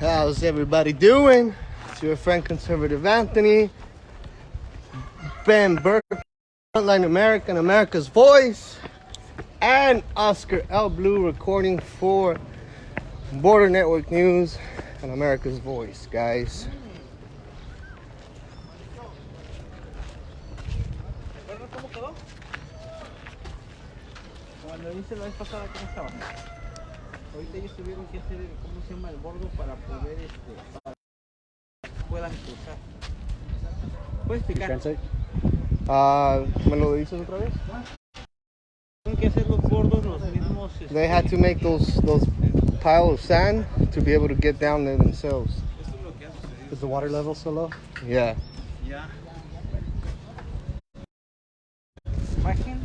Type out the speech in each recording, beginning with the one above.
How's everybody doing? It's your friend Conservative Anthony, Ben Burke, Frontline America, and America's Voice, and Oscar L. Blue recording for Border Network News and America's Voice, guys. Cuando hice la vez pasada, ¿cómo estaba? Ahorita ellos tuvieron que hacer, ¿cómo se llama? El bordo para poder, para que puedan cruzar. ¿Puedes explicar? ¿Me lo dices otra vez? Tienen que hacer los bordos los mismos. They had to make those pile of sand to be able to get down there themselves. Esto es lo que ha sucedido. Is the water level so low? Yeah. Ya. Imagen.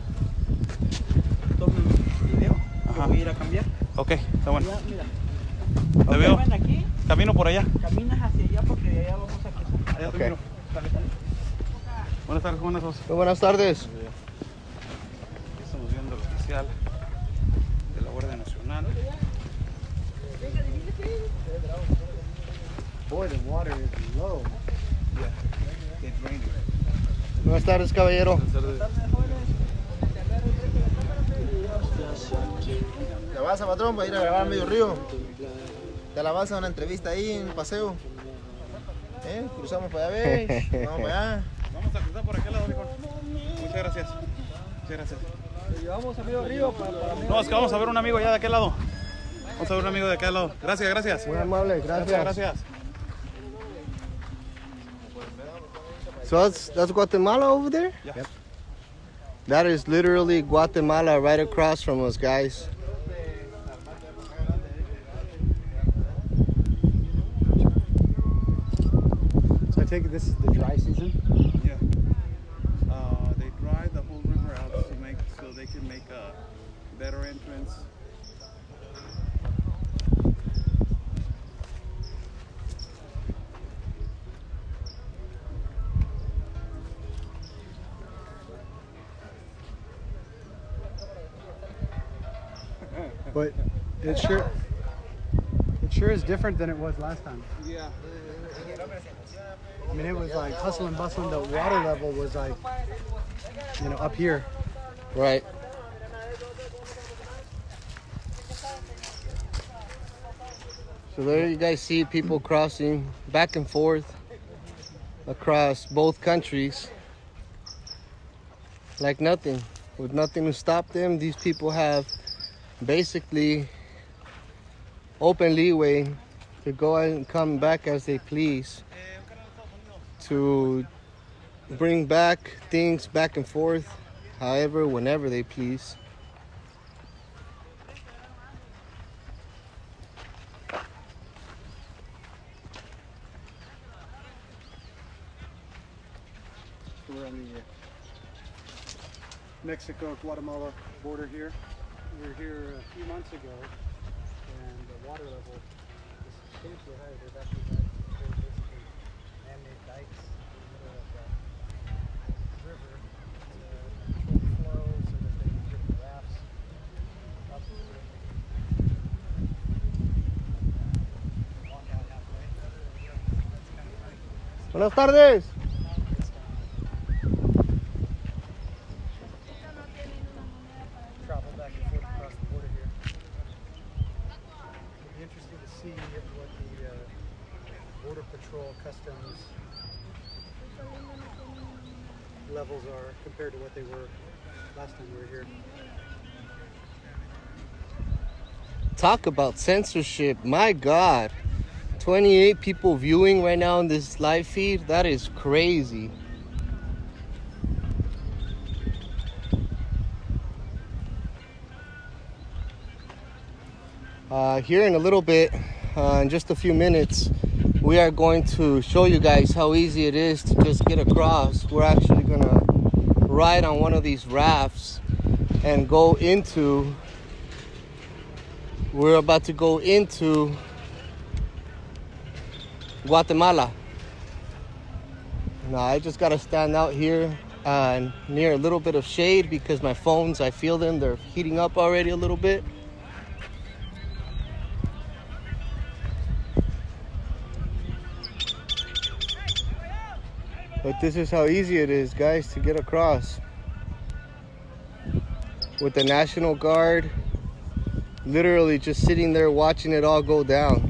Tomen video. Ajá. Voy a ir a cambiar. Ok, está bueno. Ya, mira. Te veo. Ven aquí. Camino por allá. Caminas hacia allá porque de allá vamos a cruzar. Allá te Ok. miro. Dale, dale. Buenas tardes, ¿cómo estás? Muy buenas tardes. Aquí estamos viendo al oficial de la Guardia Nacional. Boy, the water is low. It's raining. Buenas tardes, caballero. Buenas tardes. ¿Te vas a patrón para ir a grabar a Medio Río? ¿Te la vas a una entrevista ahí en el paseo? Cruzamos para allá, ¿ves? Vamos para allá. Vamos a cruzar por aquel lado, hijo. Muchas gracias. Muchas gracias. Llevamos a Medio Río para No, es que vamos a ver un amigo allá de aquel lado. Vamos a ver un amigo de aquel lado. Gracias, gracias. Muy amable, gracias. Gracias. So that's Guatemala over there? Yeah. Yep. That is literally Guatemala right across from us, guys. So I take it this is the dry season? Yeah. They dry the whole river out so they can make a better entrance. But it sure is different than it was last time. Yeah. I mean, it was like hustle and bustle. The water level was like, up here. Right. So there you guys see people crossing back and forth across both countries like nothing. With nothing to stop them, these people have basically open leeway to go and come back as they please, to bring back things back and forth however, whenever they please. We're on the Mexico-Guatemala border here. We were here a few months ago, and the water level is substantially higher. There's actually basically man-made dikes in the middle of the river to control the flow so that they can get the rafts up the river. Walk out halfway. That's kind of funny. Buenas tardes. Travel back and forth across the border here. It'll be interesting to see what the Border Patrol Customs levels are compared to what they were last time we were here. Talk about censorship. My God. 28 people viewing right now on this live feed. That is crazy. Here in a little bit, in just a few minutes, we are going to show you guys how easy it is to just get across. We're actually gonna ride on one of these rafts and we're about to go into Guatemala. Now I just gotta stand out here near a little bit of shade because my phones, I feel them, they're heating up already a little bit. But this is how easy it is, guys, to get across. With the National Guard literally just sitting there watching it all go down.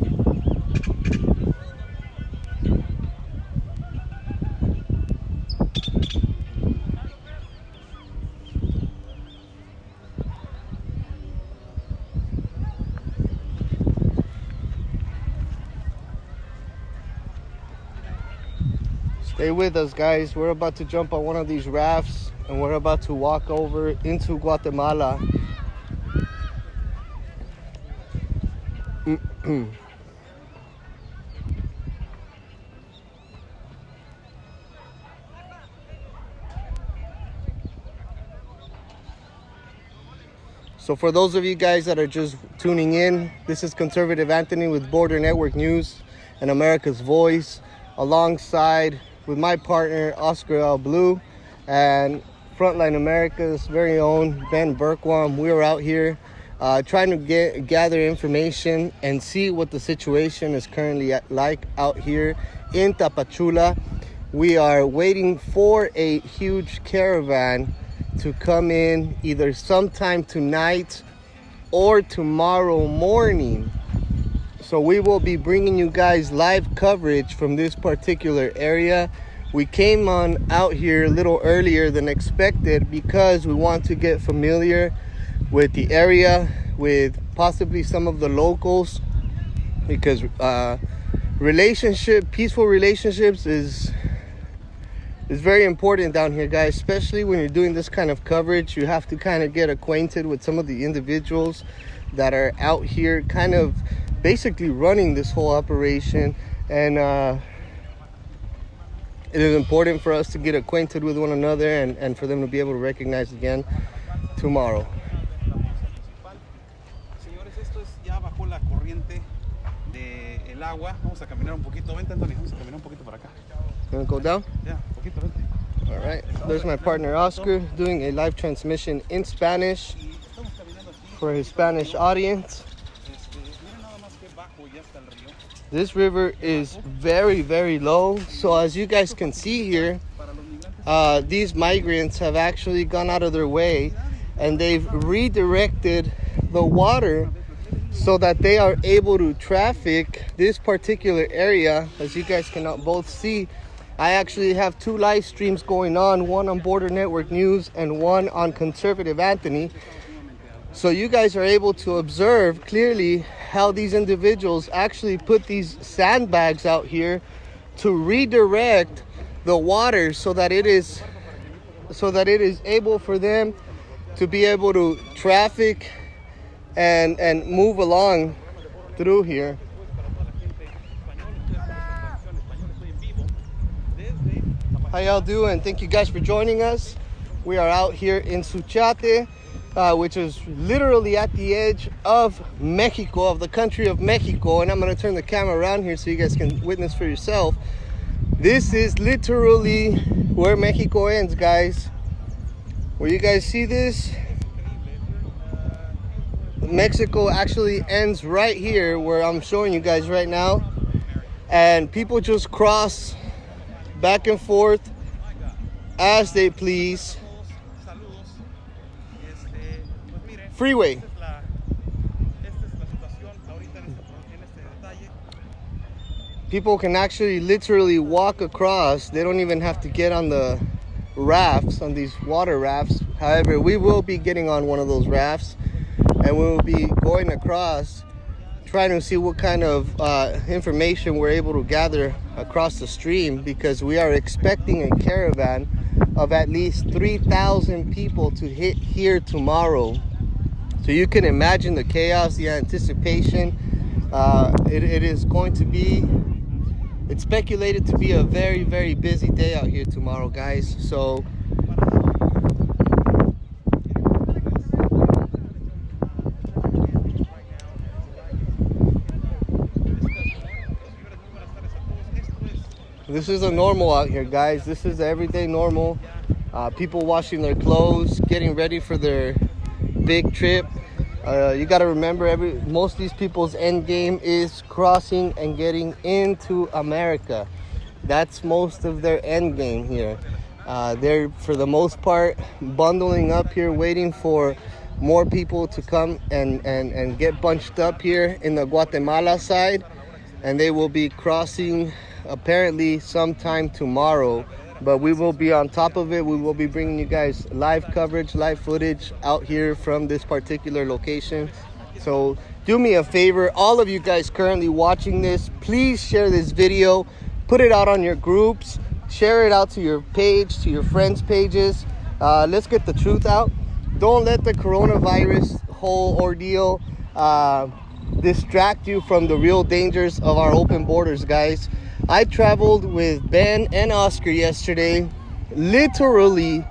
Stay with us, guys. We're about to jump on one of these rafts and we're about to walk over into Guatemala. So for those of you guys that are just tuning in, this is Conservative Anthony with Border Network News and America's Voice, alongside with my partner Oscar L. Blue and Frontline America's very own Ben Berkwam. We are out here trying to gather information and see what the situation is currently like out here in Tapachula. We are waiting for a huge caravan to come in either sometime tonight or tomorrow morning. So we will be bringing you guys live coverage from this particular area. We came on out here a little earlier than expected because we want to get familiar with the area, with possibly some of the locals, because peaceful relationships is very important down here, guys. Especially when you're doing this kind of coverage, you have to kind of get acquainted with some of the individuals that are out here kind of basically running this whole operation. And it is important for us to get acquainted with one another and for them to be able to recognize again tomorrow. Señores, esto es ya bajo la corriente del agua. Vamos a caminar un poquito. Vente, Anthony, vamos a caminar un poquito para acá. Gonna go down? Yeah, un poquito, vente. All right. There's my partner Oscar doing a live transmission in Spanish for his Spanish audience. This river is very, very low. So as you guys can see here, these migrants have actually gone out of their way and they've redirected the water so that they are able to traffic this particular area. As you guys can both see, I actually have two live streams going on, one on Border Network News and one on Conservative Anthony. So you guys are able to observe clearly how these individuals actually put these sandbags out here to redirect the water so that it is able for them to be able to traffic and move along through here. How y'all doing? Thank you guys for joining us. We are out here in Suchate, which is literally at the edge of Mexico, of the country of Mexico. And I'm going to turn the camera around here so you guys can witness for yourself. This is literally where Mexico ends, guys. Where you guys see this, Mexico actually ends right here where I'm showing you guys right now. And people just cross back and forth as they please. Freeway. People can actually literally walk across. They don't even have to get on the rafts, on these water rafts. However, we will be getting on one of those rafts and we will be going across, trying to see what kind of information we're able to gather across the stream, because we are expecting a caravan of at least 3,000 people to hit here tomorrow. So you can imagine the chaos, the anticipation. It is going to be, it's speculated to be a very, very busy day out here tomorrow, guys. So this is a normal out here, guys. This is everyday normal. People washing their clothes, getting ready for their big trip. You got to remember, most of these people's end game is crossing and getting into America. That's most of their end game here. They're, for the most part, bundling up here, waiting for more people to come and get bunched up here in the Guatemala side. And they will be crossing apparently sometime tomorrow. But we will be on top of it. We will be bringing you guys live coverage, live footage out here from this particular location. So do me a favor, all of you guys currently watching this, please share this video, put it out on your groups, share it out to your page, to your friends' pages. Let's get the truth out. Don't let the coronavirus whole ordeal distract you from the real dangers of our open borders, guys. I traveled with Ben and Oscar yesterday, literally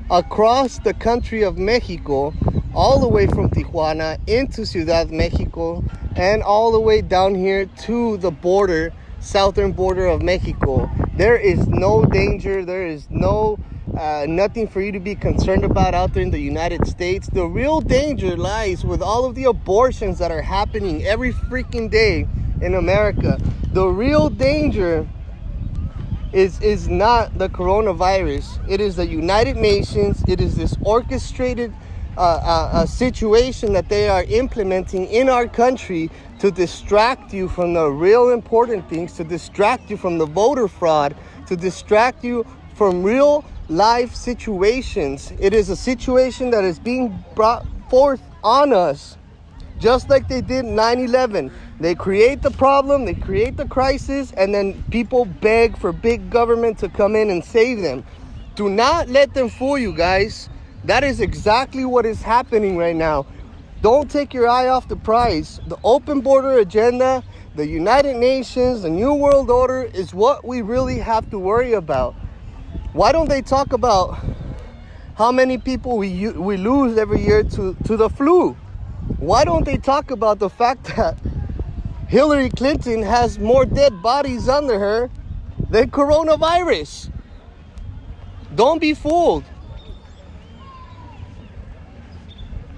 across the country of Mexico, all the way from Tijuana into Ciudad Mexico, and all the way down here to the border, southern border of Mexico. There is no danger. There is nothing for you to be concerned about out there in the United States. The real danger lies with all of the abortions that are happening every freaking day in America. The real danger is not the coronavirus. It is the United Nations. It is this orchestrated situation that they are implementing in our country to distract you from the real important things, to distract you from the voter fraud, to distract you from real life situations. It is a situation that is being brought forth on us, just like they did 9/11. They create the problem, they create the crisis, and then people beg for big government to come in and save them. Do not let them fool you, guys. That is exactly what is happening right now. Don't take your eye off the prize. The open border agenda, the United Nations, the New World Order is what we really have to worry about. Why don't they talk about how many people we lose every year to the flu? Why don't they talk about the fact that Hillary Clinton has more dead bodies under her than coronavirus? Don't be fooled.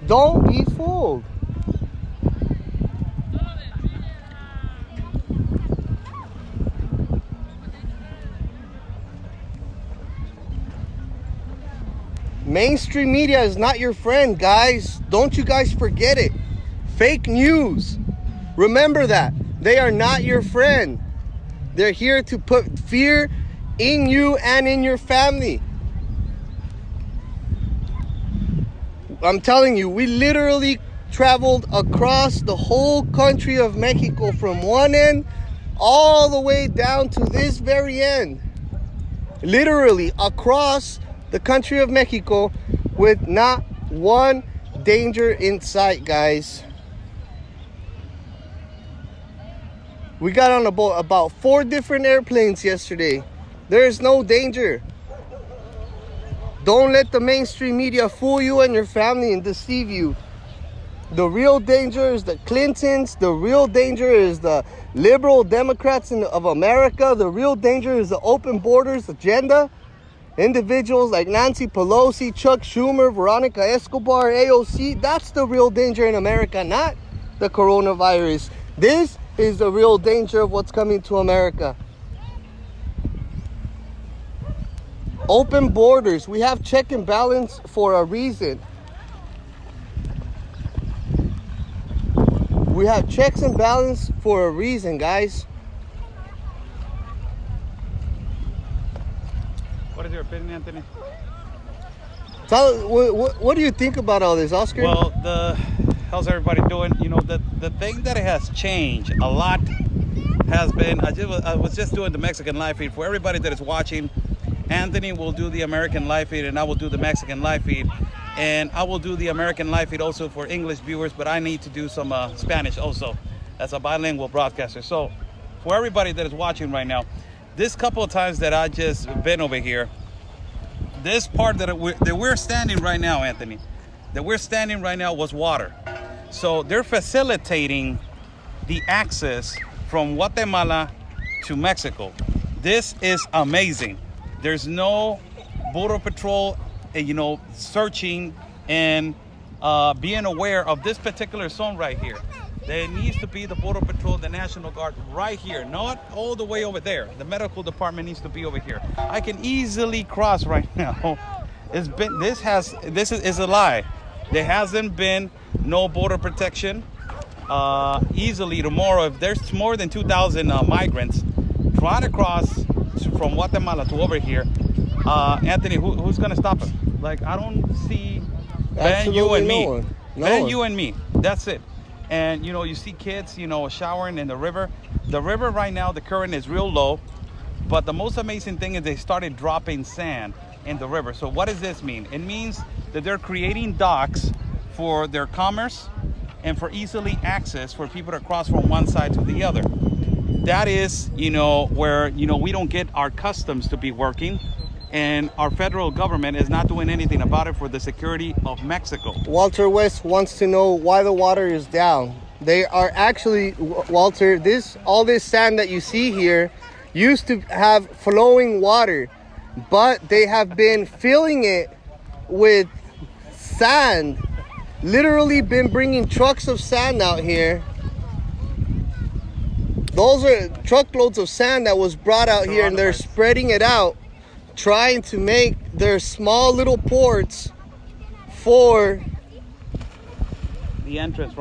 Don't be fooled. Mainstream media is not your friend, guys. Don't you guys forget it. Fake news. Remember that. They are not your friend. They're here to put fear in you and in your family. I'm telling you, we literally traveled across the whole country of Mexico from one end all the way down to this very end. Literally across the country of Mexico with not one danger in sight, guys. We got on about 4 different airplanes yesterday. There is no danger. Don't let the mainstream media fool you and your family and deceive you. The real danger is the Clintons. The real danger is the liberal Democrats of America. The real danger is the open borders agenda. Individuals like Nancy Pelosi, Chuck Schumer, Veronica Escobar, AOC. That's the real danger in America, not the coronavirus. This is the real danger of what's coming to America. Open borders. We have check and balance for a reason. We have checks and balance for a reason, guys. What is your opinion, Anthony? What do you think about all this, Oscar? Well, how's everybody doing? You know, the thing that has changed a lot has been, I was just doing the Mexican live feed. For everybody that is watching, Anthony will do the American live feed and I will do the Mexican live feed. And I will do the American live feed also for English viewers, but I need to do some Spanish also as a bilingual broadcaster. So for everybody that is watching right now, this couple of times that I just been over here, this part that we're standing right now, Anthony, that we're standing right now was water. So they're facilitating the access from Guatemala to Mexico. This is amazing. There's no border patrol, searching and being aware of this particular zone right here. There needs to be the Border Patrol, the National Guard right here, not all the way over there. The medical department needs to be over here. I can easily cross right now. This is a lie. There hasn't been no border protection. Easily tomorrow, if there's more than 2,000 migrants trying to cross from Guatemala to over here, Anthony, who's gonna stop them? Like, I don't see Ben, you and me. Ben, you and me. That's it. And you know, you see kids, you know, showering in the river. The river right now, the current is real low, but the most amazing thing is they started dropping sand in the river. So what does this mean? It means that they're creating docks for their commerce and for easily access for people to cross from one side to the other. That is, you know, where, you know, we don't get our customs to be working, and our federal government is not doing anything about it for the security of Mexico. Walter West wants to know why the water is down. They are actually, Walter, all this sand that you see here used to have flowing water, but they have been filling it with sand. Literally been bringing trucks of sand out here. Those are truckloads of sand that was brought out here, and they're spreading it out, trying to make their small little ports for the entrance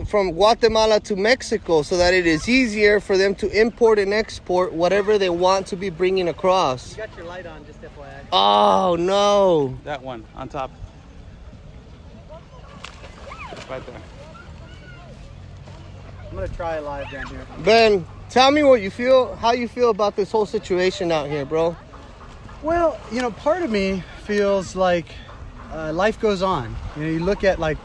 from Guatemala to Mexico, so that it is easier for them to import and export whatever they want to be bringing across. You got your light on, just FYI. Oh no! That one on top. Right there. I'm gonna try it live down here. Ben, tell me what you feel, how you feel about this whole situation out here, bro. Well, you know, part of me feels like life goes on. You know, you look at like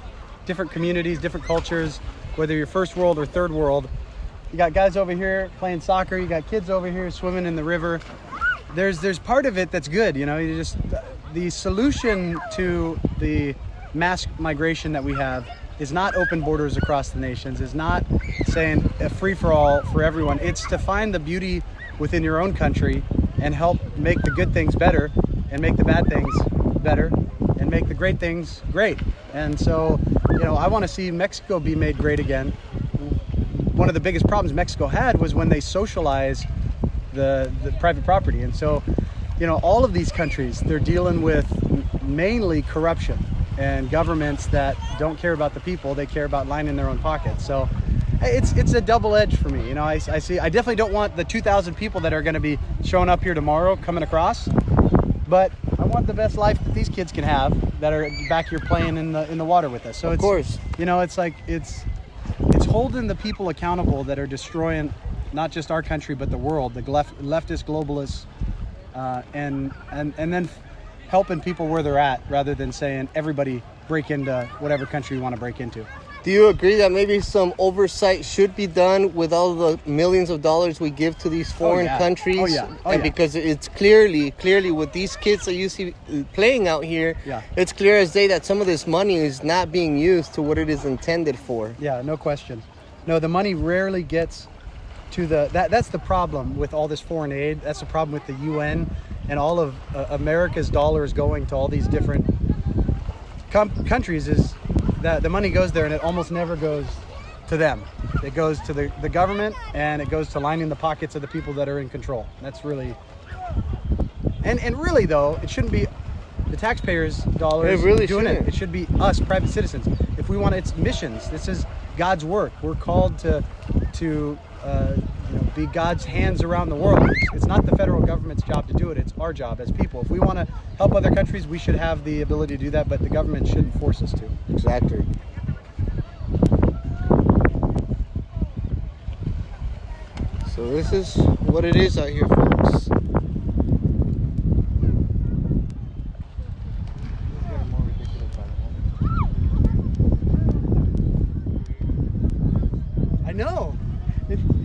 different communities, different cultures, whether you're first world or third world. You got guys over here playing soccer. You got kids over here swimming in the river. There's part of it that's good. You know, the solution to the mass migration that we have is not open borders across the nations, is not saying a free-for-all for everyone. It's to find the beauty within your own country and help make the good things better and make the bad things better and make the great things great. And so, you know, I want to see Mexico be made great again. One of the biggest problems Mexico had was when they socialized the private property. And so, you know, all of these countries, they're dealing with mainly corruption and governments that don't care about the people. They care about lining their own pockets. So it's a double edge for me. You know, I definitely don't want the 2,000 people that are going to be showing up here tomorrow coming across, but I want the best life that these kids can have that are back here playing in the water with us. So of course, you know, it's like it's holding the people accountable that are destroying not just our country but the world, the leftist globalists, and then helping people where they're at rather than saying everybody break into whatever country you want to break into. Do you agree that maybe some oversight should be done with all the millions of dollars we give to these foreign countries? Oh yeah. And because it's clearly with these kids that you see playing out here, it's clear as day that some of this money is not being used to what it is intended for. Yeah, no question. No, the money rarely gets to that's the problem with all this foreign aid. That's the problem with the UN and all of America's dollars going to all these different countries, is that the money goes there and it almost never goes to them. It goes to the government, and it goes to lining the pockets of the people that are in control. That's really, and really though, it shouldn't be the taxpayers' dollars doing it. It should be us, private citizens. If we want, it's missions. This is God's work. We're called to be God's hands around the world. It's not the federal government's job to do it. It's our job as people. If we want to help other countries, we should have the ability to do that, but the government shouldn't force us to. Exactly. So this is what it is out here, folks. I know.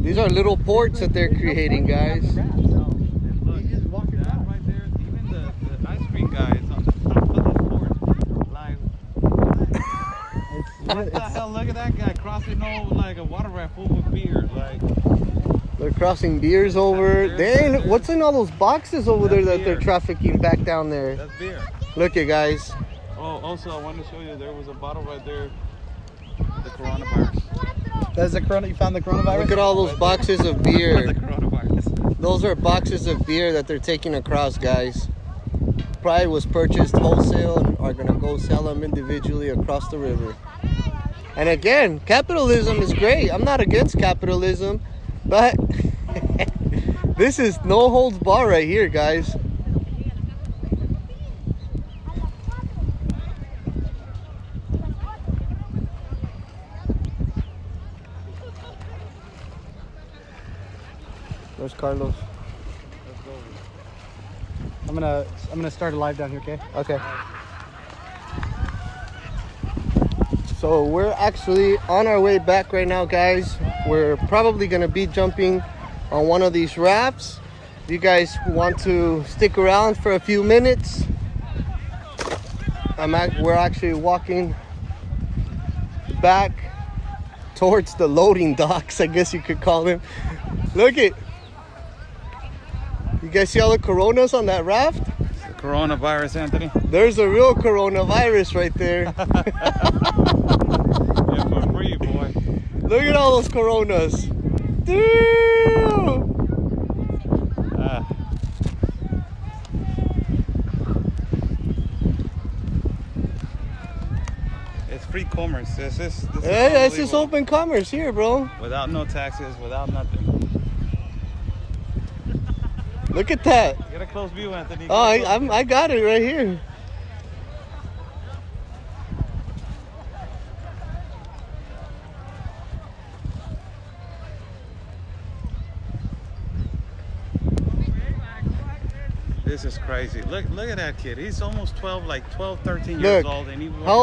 These are little ports that they're creating, guys. And look, that right there, even the ice cream guy is on the top of the board. Like, what the hell? Look at that guy crossing over like a water raft full with beer. Like, they're crossing beers over. Dang, what's in all those boxes over there that they're trafficking back down there? That's beer. Look at guys. Oh, also I wanted to show you there was a bottle right there The coronavirus. That's the corona. You found the coronavirus? Look at all those boxes of beer. The coronavirus. Those are boxes of beer that they're taking across, guys. Probably was purchased wholesale and are gonna go sell them individually across the river. And again, capitalism is great. I'm not against capitalism, but this is no holds bar right here, guys. There's Carlos. I'm gonna start a live down here, okay? Okay. So we're actually on our way back right now, guys. We're probably gonna be jumping on one of these rafts. If you guys want to stick around for a few minutes, we're actually walking back towards the loading docks, I guess you could call them. Look it. You guys see all the coronas on that raft? The coronavirus, Anthony. There's a real coronavirus right there. Yeah, for free, boy. Look at all those coronas. Dude! It's free commerce. This is Hey, it's just unbelievable. open commerce here, bro. Without no taxes, without nothing. Look at that. Get a close view, Anthony. Oh, I got it right here. This is crazy. Look at that kid. He's almost 12, like 12, 13 years Look, old, and he how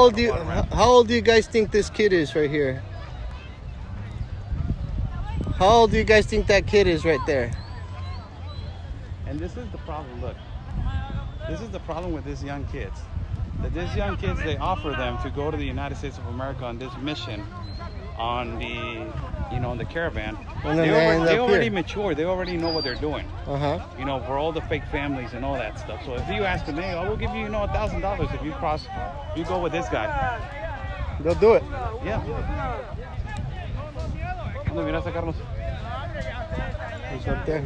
old do you guys think this kid is right here? How old do you guys think that kid is right there? And this is the problem. Look, this is the problem with these young kids. That these young kids, they offer them to go to the United States of America on this mission, on the, on the caravan. And then They up already here. mature. They already know what they're doing. Uh-huh. For all the fake families and all that stuff. So if you ask them, hey, I will give you, $1,000 if you go with this guy. They'll do it. Yeah. ¿Dónde miraste, Carlos? He's up there.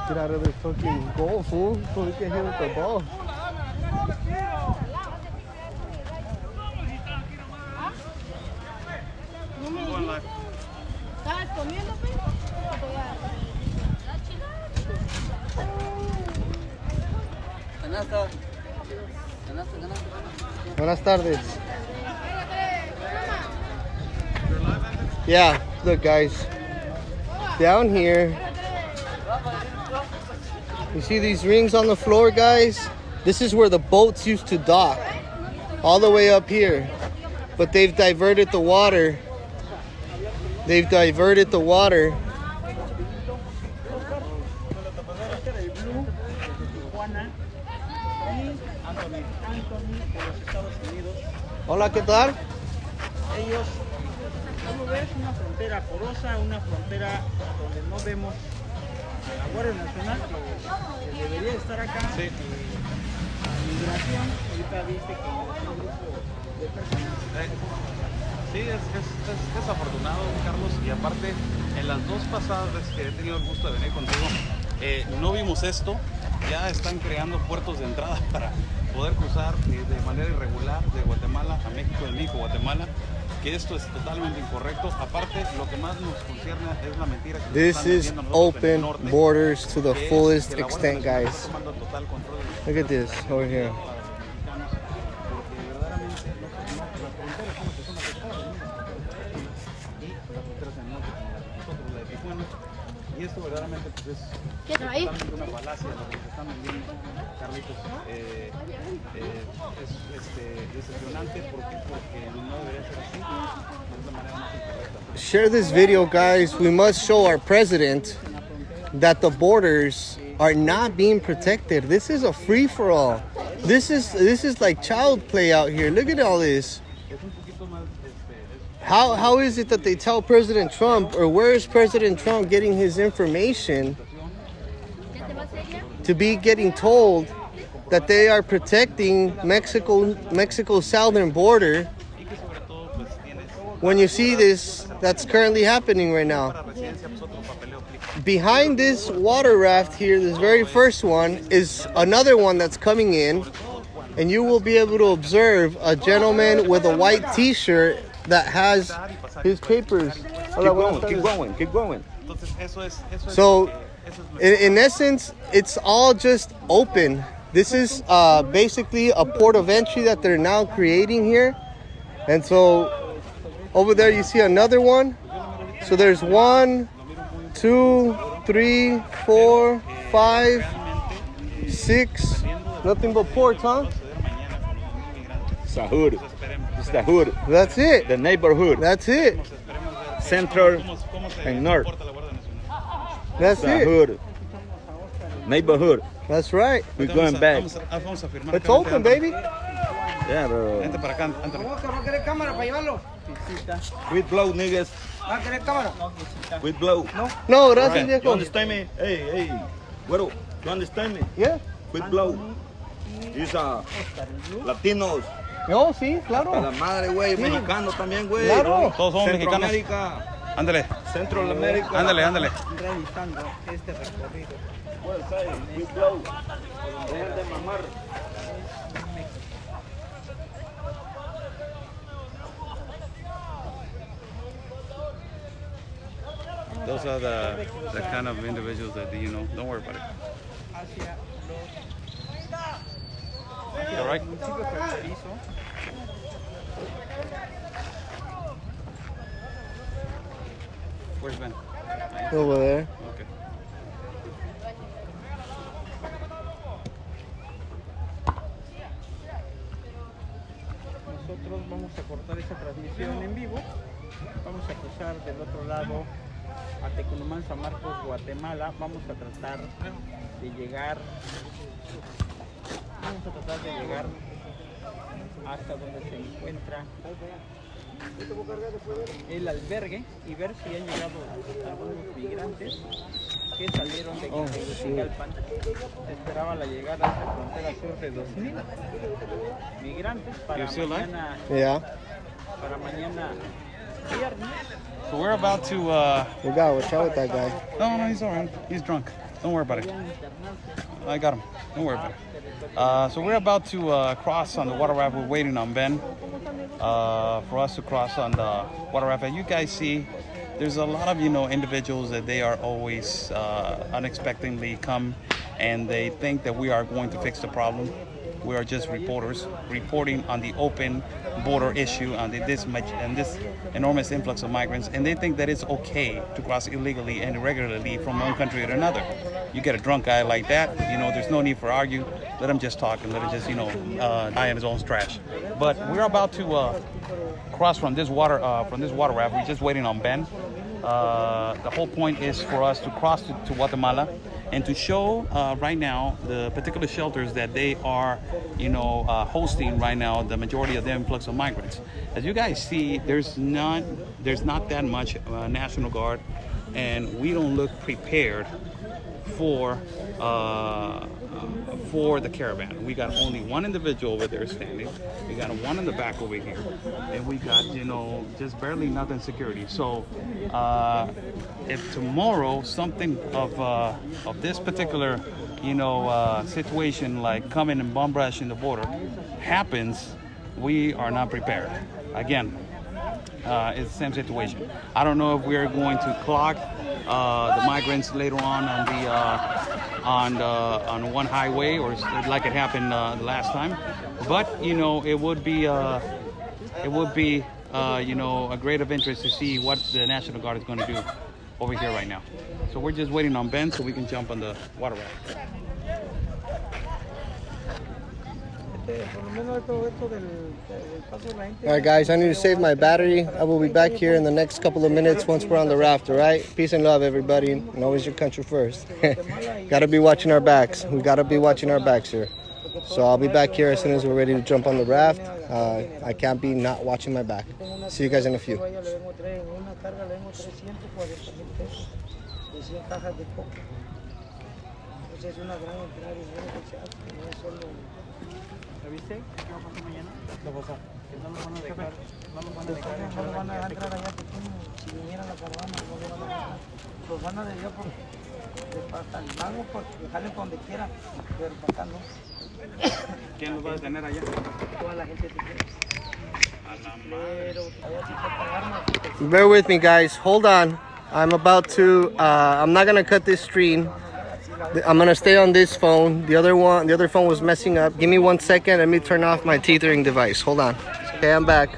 Get out of this fucking goal, fool, so we can hit with the ball. ¿Estabas comiendo, pues? Buenas tardes. Yeah, look guys, down here, you see these rings on the floor, guys? This is where the boats used to dock, all the way up here. But they've diverted the water. They've diverted the water. Hola, ¿qué tal? Ellos, como ves, una frontera porosa, una frontera donde no vemos a la Guardia Nacional que debería estar acá. Sí. La migración, ahorita viste que es un grupo de personas. Sí, es desafortunado, Carlos, y aparte, en las dos pasadas veces que he tenido el gusto de venir contigo, no vimos esto. Ya están creando puertos de entrada para poder cruzar de manera irregular de Guatemala a México, de México a Guatemala, que esto es totalmente incorrecto. Aparte, lo que más nos concierne es la mentira que This están is metiendo nosotros en el open norte, borders to the que es fullest que la Guardia extent, Nacional guys. está tomando total control de Look at this over here. porque verdaderamente las fronteras son las que son afectadas, y las fronteras en el norte como la de nosotros, la de Tijuana, y esto verdaderamente pues es totalmente una falacia lo que se están vendiendo, Carlitos. Es decepcionante porque no debería ser así, es la manera más incorrecta. Share this video, guys. We must show our president that the borders are not being protected. This is a free-for-all. This is like child play out here. Look at all this. Es un poquito más, how is it that they tell President Trump, or where is President Trump getting his information to be getting told that they are protecting Mexico's southern border, when you see this that's currently happening right now? Behind this water raft here, this very first one, is another one that's coming in, and you will be able to observe a gentleman with a white t-shirt that has his papers. Keep going. So, in essence, it's all just open. This is basically a port of entry that they're now creating here. And so, over there you see another one. So there's 1, 2, 3, 4, 5, 6. Nothing but ports, huh? It's a hood. It's the hood. That's it. The neighborhood. That's it. Central and north. That's It's a it. hood. Neighborhood. That's right. We're going back. It's open, baby. Yeah, bro. Vente para acá, ándale. ¿Va a querer cámara para llevarlo? We blow, niggas. ¿Va a querer cámara? No, visita. We blow. No, gracias, You viejo. understand me? Hey. Güero, you understand me? Yeah. We blow. These are Latinos. No, sí, A claro. la madre, güey. Sí. Mexicanos también, güey. Claro. Todos somos mexicanos. Centroamérica. Ándale, Central America. ándale. Realizando este recorrido. Well, say, we blow. Dejen de mamar. Those are the kind of individuals that, you know, don't worry about it. Hacia You all right? el municipio fronterizo. Where's Ben? Over there. Okay. Nosotros vamos a cortar esa transmisión en vivo. Vamos a cruzar del otro lado a Tecunumán, San Marcos, Guatemala. Vamos a tratar de llegar hasta donde se encuentra el albergue y ver si han llegado algunos migrantes que salieron de Tegucigalpan. Se esperaba la llegada a la frontera sur de 2,000 migrantes para You still alive? mañana, Yeah. para mañana viernes. So we're about to, We got watch out with that guy. no, he's all right. He's drunk. Don't worry about it. I got him. Don't worry about it. So we're about to cross on the water raft. We're waiting on Ben for us to cross on the water raft. As you guys see, there's a lot of, you know, individuals that they are always unexpectedly come and they think that we are going to fix the problem. We are just reporters reporting on the open border issue and this enormous influx of migrants, and they think that it's okay to cross illegally and irregularly from one country to another. You get a drunk guy like that, you know, there's no need for argue. Let him just talk and let him just, you know, die in his own trash. But we're about to cross from this water raft. We're just waiting on Ben. The whole point is for us to cross to Guatemala and to show right now the particular shelters that they are, you know, hosting right now the majority of the influx of migrants. As you guys see, there's not that much National Guard, and we don't look prepared for the caravan. We got only one individual over there standing. We got one in the back over here, and we got, you know, just barely nothing security. So if tomorrow something of this particular, you know, situation like coming and bomb rushing the border happens, we are not prepared. Again, it's the same situation. I don't know if we're going to clock the migrants later on on one highway, or like it happened the last time. But you know, it would be you know, a great of interest to see what the National Guard is going to do over here right now. So we're just waiting on Ben so we can jump on the water raft. All right, guys, I need to save my battery. I will be back here in the next couple of minutes once we're on the raft, all right? Peace and love, everybody, and always your country first. Gotta be watching our backs. We gotta be watching our backs here. So I'll be back here as soon as we're ready to jump on the raft. I can't be not watching my back. See you guys in a few. ¿Lo viste? ¿Qué va a pasar mañana? ¿Qué va a pasar? Que no lo van a dejar. No lo van a dejar entrar. No van a entrar allá. Si viniera la caravana, no lo van a dejar. Los van a dejar hasta el lago, porque jalen para donde quiera. Pero para acá no. ¿Quién los va a detener allá? Toda la gente que quiere. Pero allá sí está pagarnos. Bear with me, guys. Hold on. I'm about to. I'm not gonna cut this stream. I'm gonna stay on this phone. The other phone was messing up. Give me 1 second. Let me turn off my tethering device. Hold on. Okay, I'm back.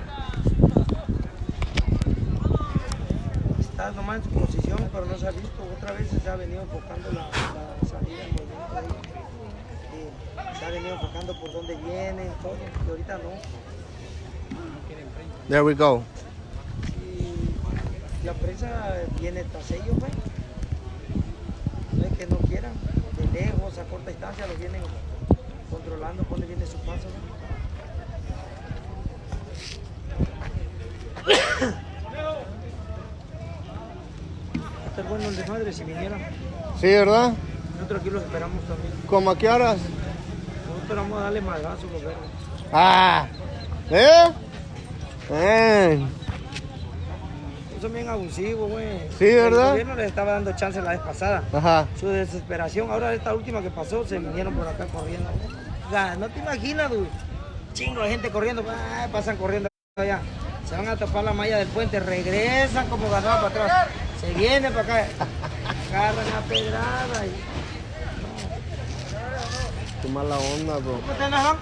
Está nomás en su posición, pero no se ha visto. Otra vez se ha venido enfocando la salida, el movimiento ahí. Se ha venido enfocando por dónde viene, todo. Y ahorita no. There we go. Y la presa viene tras ellos, güey. No es que no quieran, de lejos, a corta distancia, los vienen controlando cuando viene su paso. Está bueno el desmadre si vinieran. Sí, ¿verdad? Nosotros aquí los esperamos también. ¿Cómo a qué horas? Nosotros vamos a darle madrazo a los verdes. Ah, Son bien abusivos, güey. Sí, ¿verdad? El gobierno les estaba dando chance la vez pasada. Ajá. Su desesperación, ahora esta última que pasó, se vinieron por acá corriendo. O sea, no te imaginas, güey. Chingo de gente corriendo, pasan corriendo allá. Se van a tapar la malla del puente, regresan como ganado para atrás. Se vienen para acá, agarran a pedrada. Qué mala onda, bro. ¿Cómo te enojan?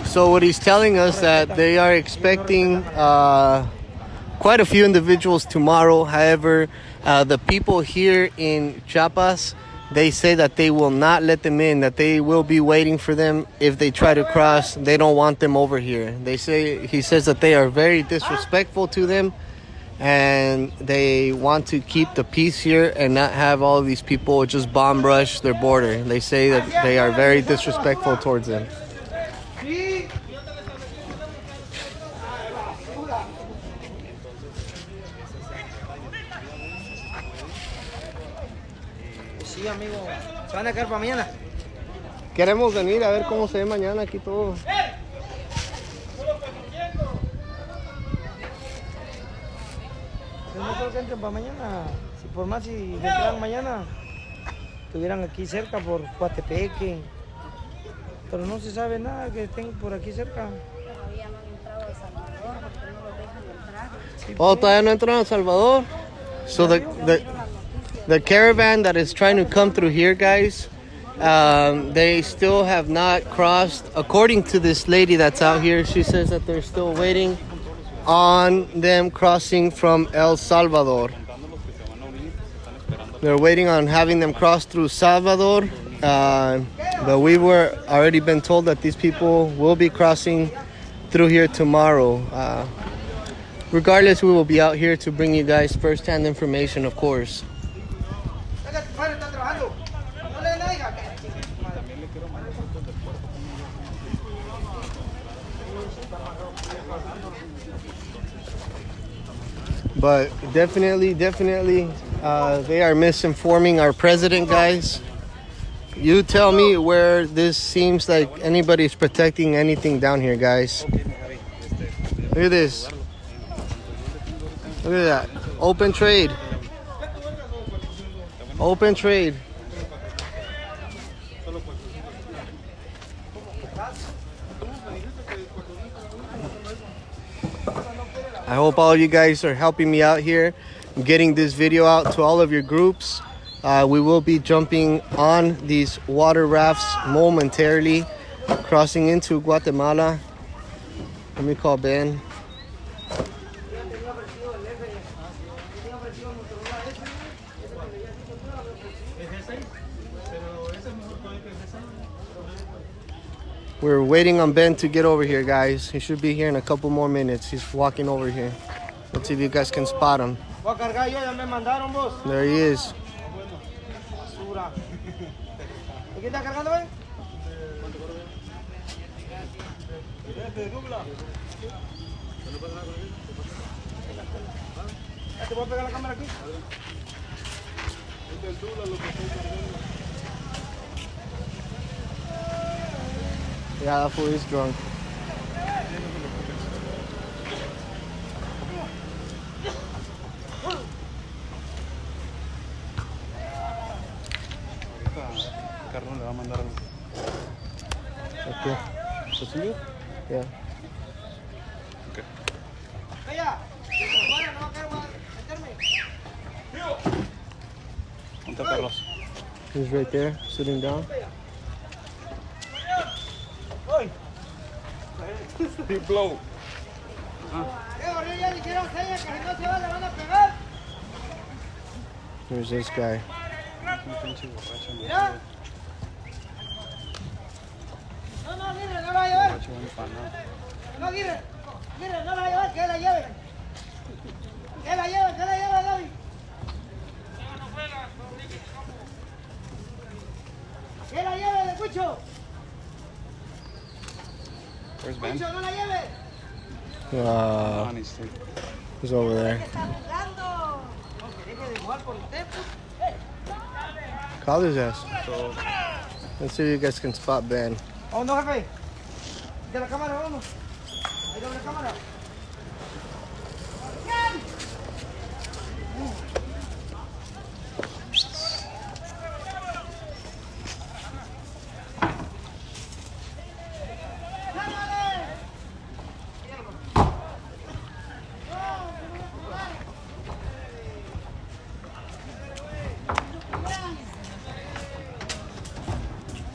So what he's telling us that they are expecting quite a few individuals tomorrow. However, the people here in Chiapas, they say that they will not let them in, that they will be waiting for them if they try to cross. They don't want them over here. He says that they are very disrespectful to them, and they want to keep the peace here and not have all of these people just bomb rush their border. They say that they are very disrespectful towards them. Sí, amigo. ¿Se van a quedar para mañana? Queremos venir a ver cómo se ve mañana aquí todo. No creo que entren para mañana. Si por más si entraran mañana, estuvieran aquí cerca por Coatepeque. Pero no se sabe nada que estén por aquí cerca. Todavía no han entrado a El Salvador porque no los dejan entrar. Oh, todavía no entran a El Salvador. So the caravan that is trying to come through here, guys, they still have not crossed. According to this lady that's out here, she says that they're still waiting on them crossing from El Salvador. They're waiting on having them cross through Salvador, but we were already been told that these people will be crossing through here tomorrow. Regardless, we will be out here to bring you guys first-hand information, of course. But definitely, they are misinforming our president, guys. You tell me where this seems like anybody's protecting anything down here, guys. Look at this. Look at that. Open trade. Open trade. I hope all you guys are helping me out here, getting this video out to all of your groups. We will be jumping on these water rafts momentarily, crossing into Guatemala. Let me call Ben. We're waiting on Ben to get over here, guys. He should be here in a couple more minutes. He's walking over here. Let's see if you guys can spot him. There he is. Yeah, that fool is drunk. Carlos le va a mandar algo. Okay. ¿Lo suyo? Yeah. Okay. ¿Dónde está Carlos? He's right there, sitting down. Big blow. There's this guy. Where's Ben? Honesty. He's over there. Call his ass. So, Let's see if you guys can spot Ben. Oh, no, jefe. De la cámara, vamos. Ahí va la cámara.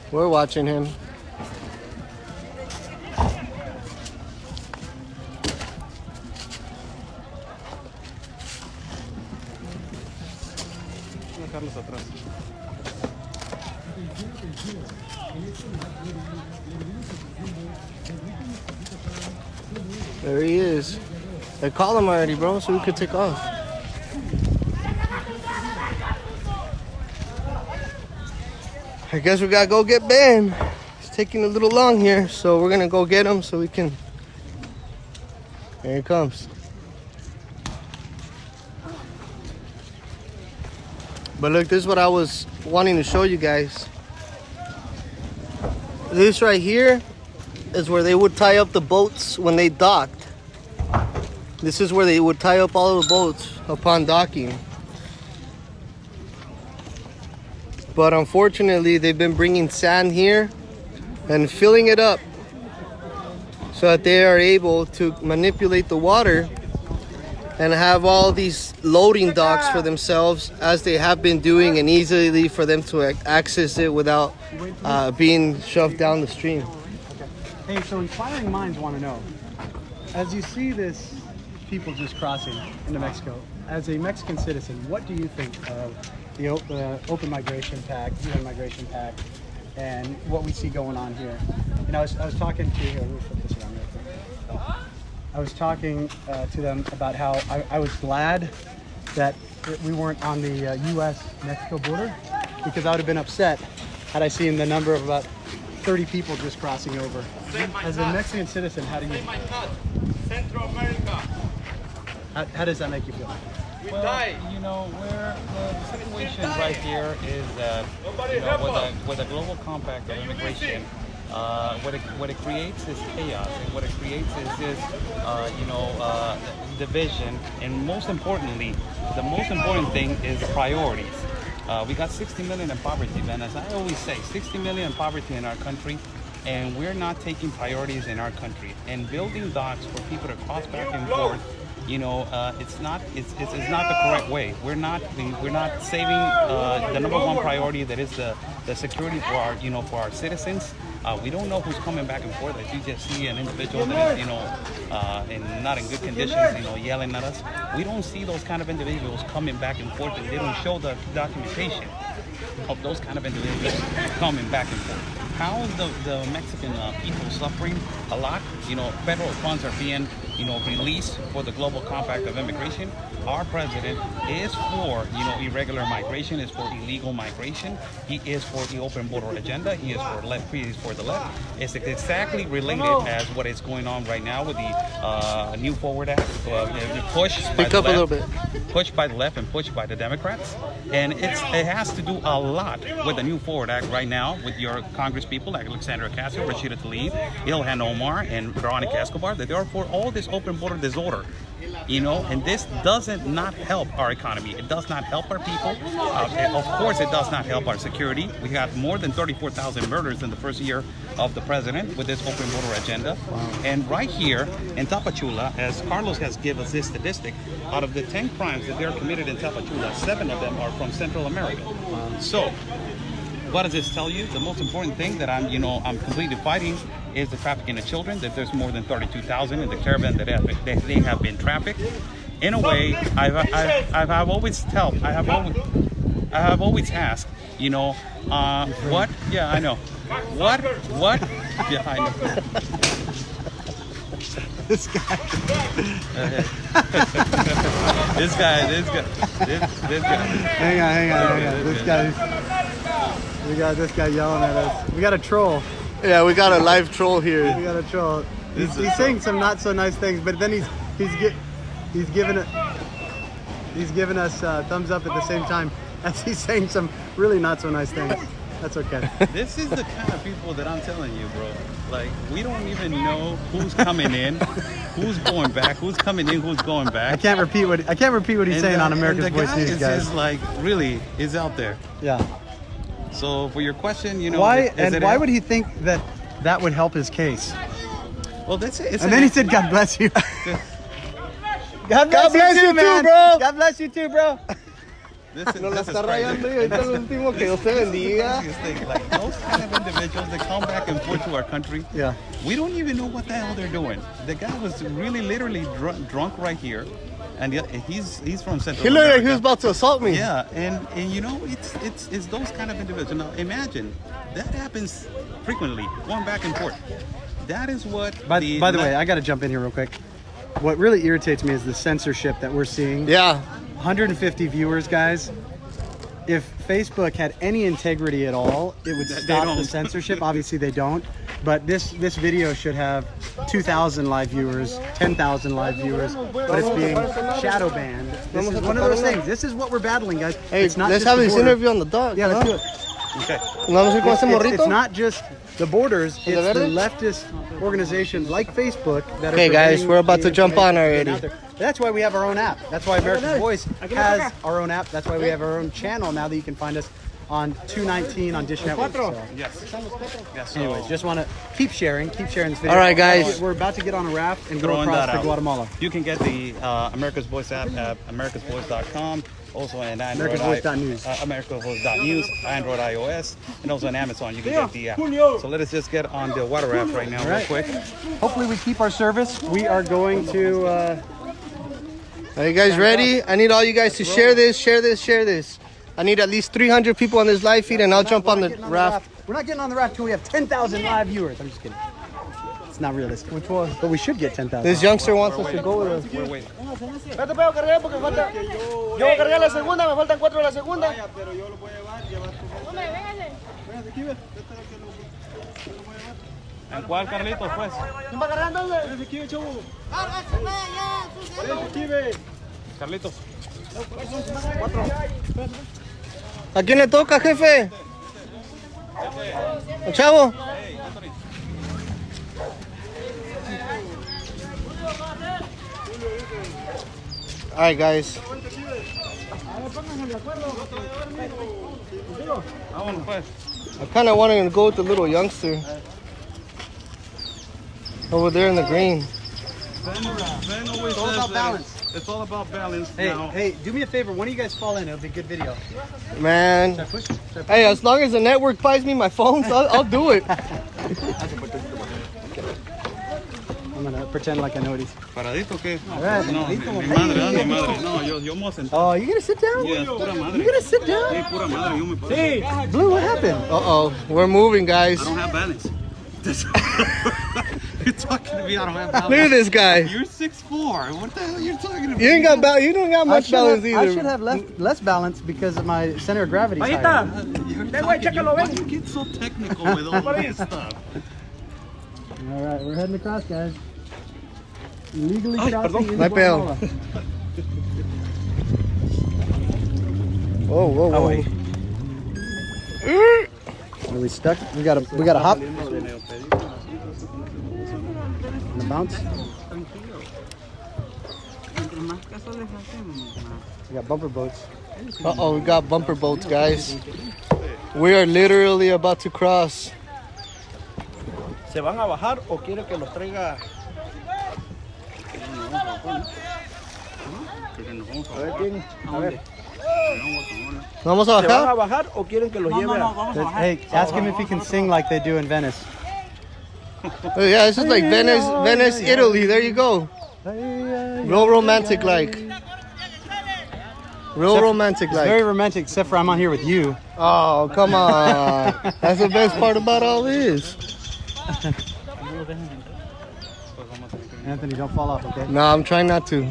We're watching him. Carlos atrás. There he is. I called him already, bro, so we could take off. I guess we gotta go get Ben. It's taking a little long here, so we're gonna go get him so we can. Here he comes. But look, this is what I was wanting to show you guys. This right here is where they would tie up the boats when they docked. This is where they would tie up all the boats upon docking. But unfortunately, they've been bringing sand here and filling it up so that they are able to manipulate the water and have all these loading docks for themselves, as they have been doing, and easily for them to access it without being shoved down the stream. Hey, so inquiring minds want to know, as you see this people just crossing into Mexico, as a Mexican citizen, what do you think of the Open Migration Pact, Human Migration Pact, and what we see going on here? You know, I was talking to, here, let me flip this around real quick. I was talking to them about how I was glad that we weren't on the U.S.-Mexico border, because I would have been upset had I seen the number of about 30 people just crossing over. As a Mexican citizen, how do you? Central America. How does that make you feel? Well, you know, where the situation right here is that, you know, with a global compact of immigration, what it creates is chaos, and what it creates is this, division, and most importantly, the most important thing is priorities. We got 60 million in poverty, man. As I always say, 60 million in poverty in our country, and we're not taking priorities in our country. And building docks for people to cross back and forth, you know, it's not the correct way. We're not saving the number one priority, that is the security for our, you know, for our citizens. We don't know who's coming back and forth. If you just see an individual that is, you know, not in good conditions, you know, yelling at us, we don't see those kind of individuals coming back and forth, and they don't show the documentation of those kind of individuals coming back and forth. how is the Mexican people suffering a lot? You know, federal funds are being, you know, released for the global compact of immigration. Our president is for, you know, irregular migration, is for illegal migration. He is for the open border agenda. He is for left. He is for the left. It's exactly related as what is going on right now with the New Forward Act, pushed by the left, pushed by the left and pushed by the Democrats. And it has to do a lot with the New Forward Act right now with your Congress people like Alexandra Ocasio, Rashida Tlaib, Ilhan Omar, and Veronica Escobar. That they are for all this open border disorder. You know, and this doesn't not help our economy. It does not help our people. Of course, it does not help our security. We got more than 34,000 murders in the first year of the president with this open border agenda. Wow. And right here in Tapachula, as Carlos has given us this statistic, out of the 10 crimes that they're committed in Tapachula, 7 of them are from Central America. Wow. So, what does this tell you? The most important thing that I'm completely fighting is the trafficking of children. That there's more than 32,000 in the caravan that they have been trafficked. In a way, I have always asked, you know, what? Yeah, I know. What? Yeah, I know. This guy. This guy. Hang on. We got this guy yelling at us. We got a troll. Yeah, we got a live troll here. We got a troll. He's saying some not so nice things, but then he's giving us thumbs up at the same time as he's saying some really not so nice things. That's okay. This is the kind of people that I'm telling you, bro. Like, we don't even know who's coming in, who's going back, who's coming in, who's going back. I can't repeat what he's saying on America's Voice News, guys. Just like really is out there. Yeah. So for your question, you know, why would he think that would help his case? Well, that's it. And then he said, "God bless you." God bless you too, man. Bro. God bless you too, bro. No la está rayando y ahorita el último que Dios te bendiga. Like those kind of individuals that come back and forth to our country. Yeah. We don't even know what the hell they're doing. The guy was really literally drunk right here. And he's from Central America. He looked like he was about to assault me. Yeah, and you know, it's those kind of individuals. Now imagine that happens frequently, going back and forth. That is what. By the way, I got to jump in here real quick. What really irritates me is the censorship that we're seeing. Yeah. 150 viewers, guys. If Facebook had any integrity at all, it would stop the censorship. Obviously, they don't. But this video should have 2,000 live viewers, 10,000 live viewers, but it's being shadow banned. This is one of those things. This is what we're battling, guys. Hey, let's have this interview on the dog. Yeah, let's do it. Okay. It's not just the borders, it's the leftist organizations like Facebook that are. Okay, guys, we're about to jump on already. That's why we have our own app. That's why America's Voice has our own app. That's why we have our own channel now that you can find us on 219 on Dish Network. So. Yes. Anyways, just want to keep sharing this video. All right, guys. We're about to get on a raft and go across to Guatemala. You can get the America's Voice app at americasvoice.com. Also on Android, AmericasVoice.news. AmericasVoice.news, Android, iOS, and also on Amazon. You can get the app. So let us just get on the water raft right now, real quick. Hopefully we keep our service. We are going to. Are you guys ready? I need all you guys to share this. I need at least 300 people on this live feed, and I'll jump on the raft. We're not getting on the raft till we have 10,000 live viewers. I'm just kidding. It's not realistic. Which one? But we should get 10,000. This youngster wants us to go with us. We're waiting. Yo voy a cargar la segunda, me faltan 4 de la segunda. ¿En cuál, Carlitos, pues? ¿Quién va cargando? Carlitos. ¿A quién le toca, jefe? ¿Al chavo? All right, guys. I kind of wanted to go with the little youngster over there in the green. It's all about balance. It's all about balance. Hey, do me a favor. One of you guys fall in. It'll be a good video. Man. Should I push? Hey, as long as the network buys me my phones, I'll do it. I'm gonna pretend like I know what he's. ¿Paradito o qué? right. No, ni madre, ni madre. No, yo me voy a sentar. Oh, you gonna sit down? Yeah, pura madre. You gonna sit down? Sí, pura madre, yo me paro. Blue, what happened? Uh-oh, we're moving, guys. I don't have balance. You're talking to me, I don't have balance. Look at this guy. You're 6'4". What the hell are you talking about? You don't got much balance I either. should have less balance because of my center of gravity. Why do you get so technical with all this stuff? All right, we're heading across, guys. Illegally crossing into No hay pedo. Guatemala. Whoa, whoa, whoa. Are we stuck? We got a hop. And a bounce. We got bumper boats. Uh-oh, we got bumper boats, guys. We are literally about to cross. ¿Se van a bajar o quiere que los traiga? A ver, ¿Vamos a ¿se van a bajar? bajar o quieren que los lleve? Hey, ask him if he can sing like they do in Venice. Oh, yeah, this is like Venice, Italy. There you go. Real romantic like. Real romantic It's very like. romantic, except for I'm on here with you. Oh, come on. That's the best part about all this. Anthony, don't fall off, okay? No, I'm trying not to.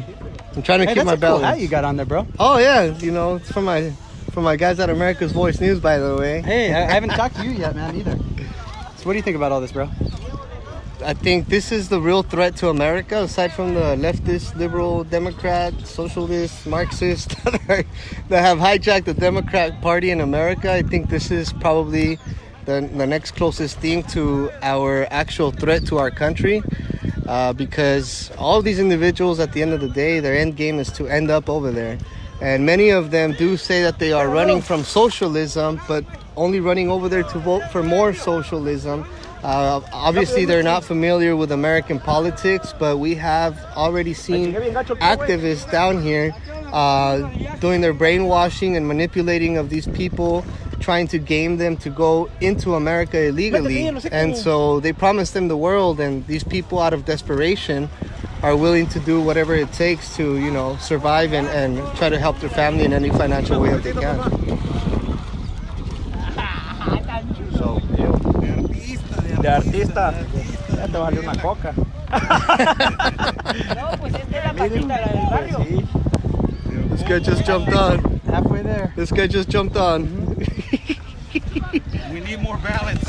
I'm trying to Hey, keep that's my a cool balance. hat you got on there, bro. Oh yeah, you know, it's from my guys at America's Voice News, by the way. Hey, I haven't talked to you yet, man, either. So what do you think about all this, bro? I think this is the real threat to America, aside from the leftist, liberal, Democrat, socialist, Marxist that have hijacked the Democrat Party in America. I think this is probably the next closest thing to our actual threat to our country. Because all of these individuals, at the end of the day, their end game is to end up over there. And many of them do say that they are running from socialism, but only running over there to vote for more socialism. Obviously, they're not familiar with American politics, but we have already seen activists down here doing their brainwashing and manipulating of these people, trying to game them to go into America illegally. And so they promise them the world, and these people, out of desperation, are willing to do whatever it takes to, you know, survive and try to help their family in any financial way that they can. So, De artista, ya te valió una coca. No, pues esta es la patita, la del barrio. this guy just jumped on. Halfway there. This guy just jumped on. We need more balance.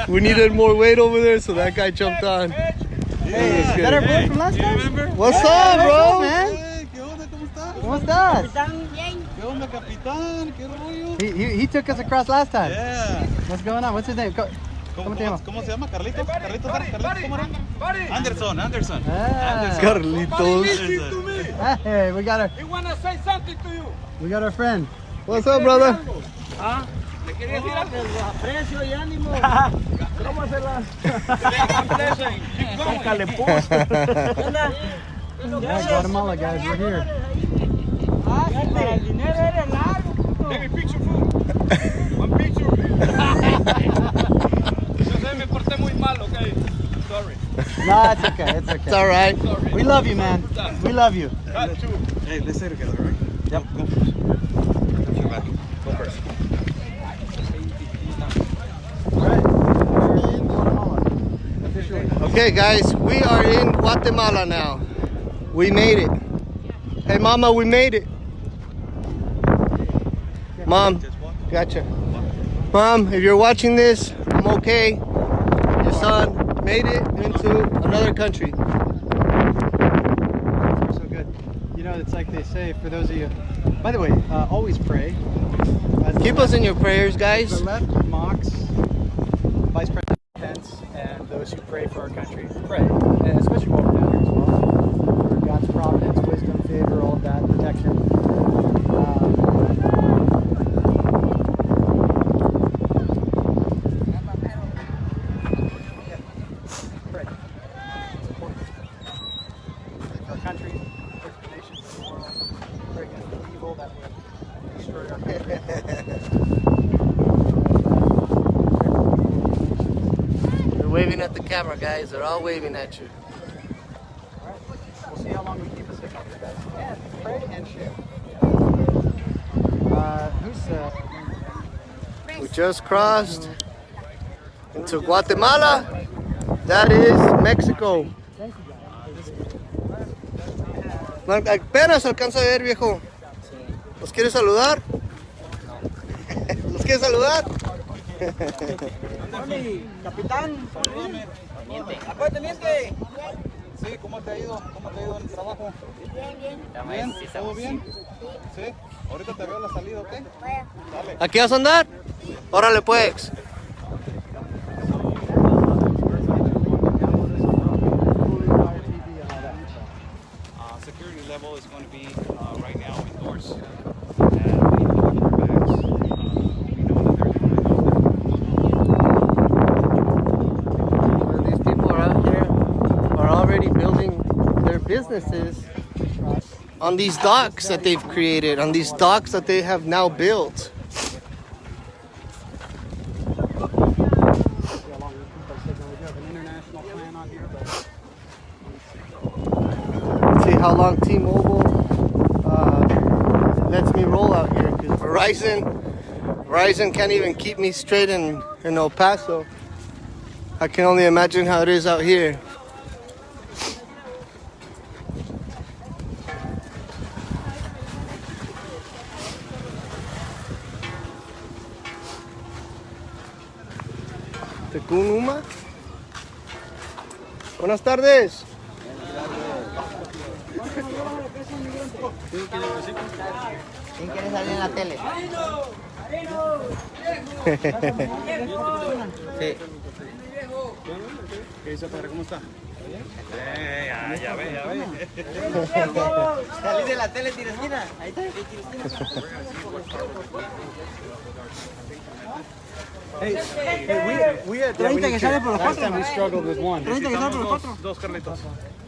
We needed more weight over there, so that guy jumped on. Hey, is that our boy from last time? Remember? What's up, bro? man? Hey, ¿qué onda? ¿Cómo estás? ¿Cómo estás? Están bien. ¿Qué onda, capitán? ¿Qué rollo? He took us across last time. Yeah. What's going on? What's his name? ¿Cómo te llamas? ¿Cómo se llama? ¿Carlitos? ¿Carlitos? ¿Cómo era? Anderson. Ah. Carlitos. Hey, we got our. He wanna say something to you. We got our friend. What's up, brother? ¿Le quería decir algo? Aprecio y ánimo. ¿Cómo se la? Keep going. ¿Qué onda? Yeah, Guatemala guys, we're here. Para el dinero eres largo. Take a picture, fool. One picture. Yo sé, me porté muy mal, okay? Sorry. No, it's okay. It's It's okay. all right. We love you, man. We love you. Got you. Hey, let's stay together, right? Yep. Go first. Go back. Go first. Alright. We're in Guatemala. Officially. Okay, guys, we are in Guatemala now. We made it. Hey, Mama, we made it. Mom, gotcha. Mom, if you're watching this, I'm okay. Your son made it into another country. So good. You know, it's like they say, for those of you. By the way, always pray. Keep us in your prayers, guys. The left mocks Vice President Pence and those who pray for our country. Pray, and especially while we're down here as well. For God's providence, wisdom, favor, all of that, protection. Pray. It's important. Pray for our country, pray for the nation, for the world, pray against the evil that would destroy our country. waving at the camera, guys. They're all waving at you. We'll see how long we keep us here. And pray and share. We just crossed into Guatemala. That is Mexico. Apenas alcanza a ver, viejo. ¿Los quieres saludar? ¿Los quieres saludar? Capitán. Teniente. Sí, ¿cómo te ha ido? ¿Cómo te ha ido en el trabajo? Bien, ¿todo bien? Sí, ahorita te veo a la salida, ¿ok? Dale. ¿Aquí vas a andar? Órale pues. Security level is going to be right now indoors. And we need to keep our bags. We know that they're These people are out here are already building their businesses on these docks that they've created, on these docks that they have now built. See how long T-Mobile lets me roll out here, because Verizon can't even keep me straight in El Paso. I can only imagine how it is out here. Tecunuma. Buenas tardes. ¿Quién quiere salir en la tele? Sí. ¿Qué dice, padre? ¿Cómo está? Ya ve. Salir de la tele, tira esquina. Ahí está, tira esquina. Hey, we had 30 que sale por los last 4. time we struggled with one. 30 que sale por los 4. Dos Carlitos.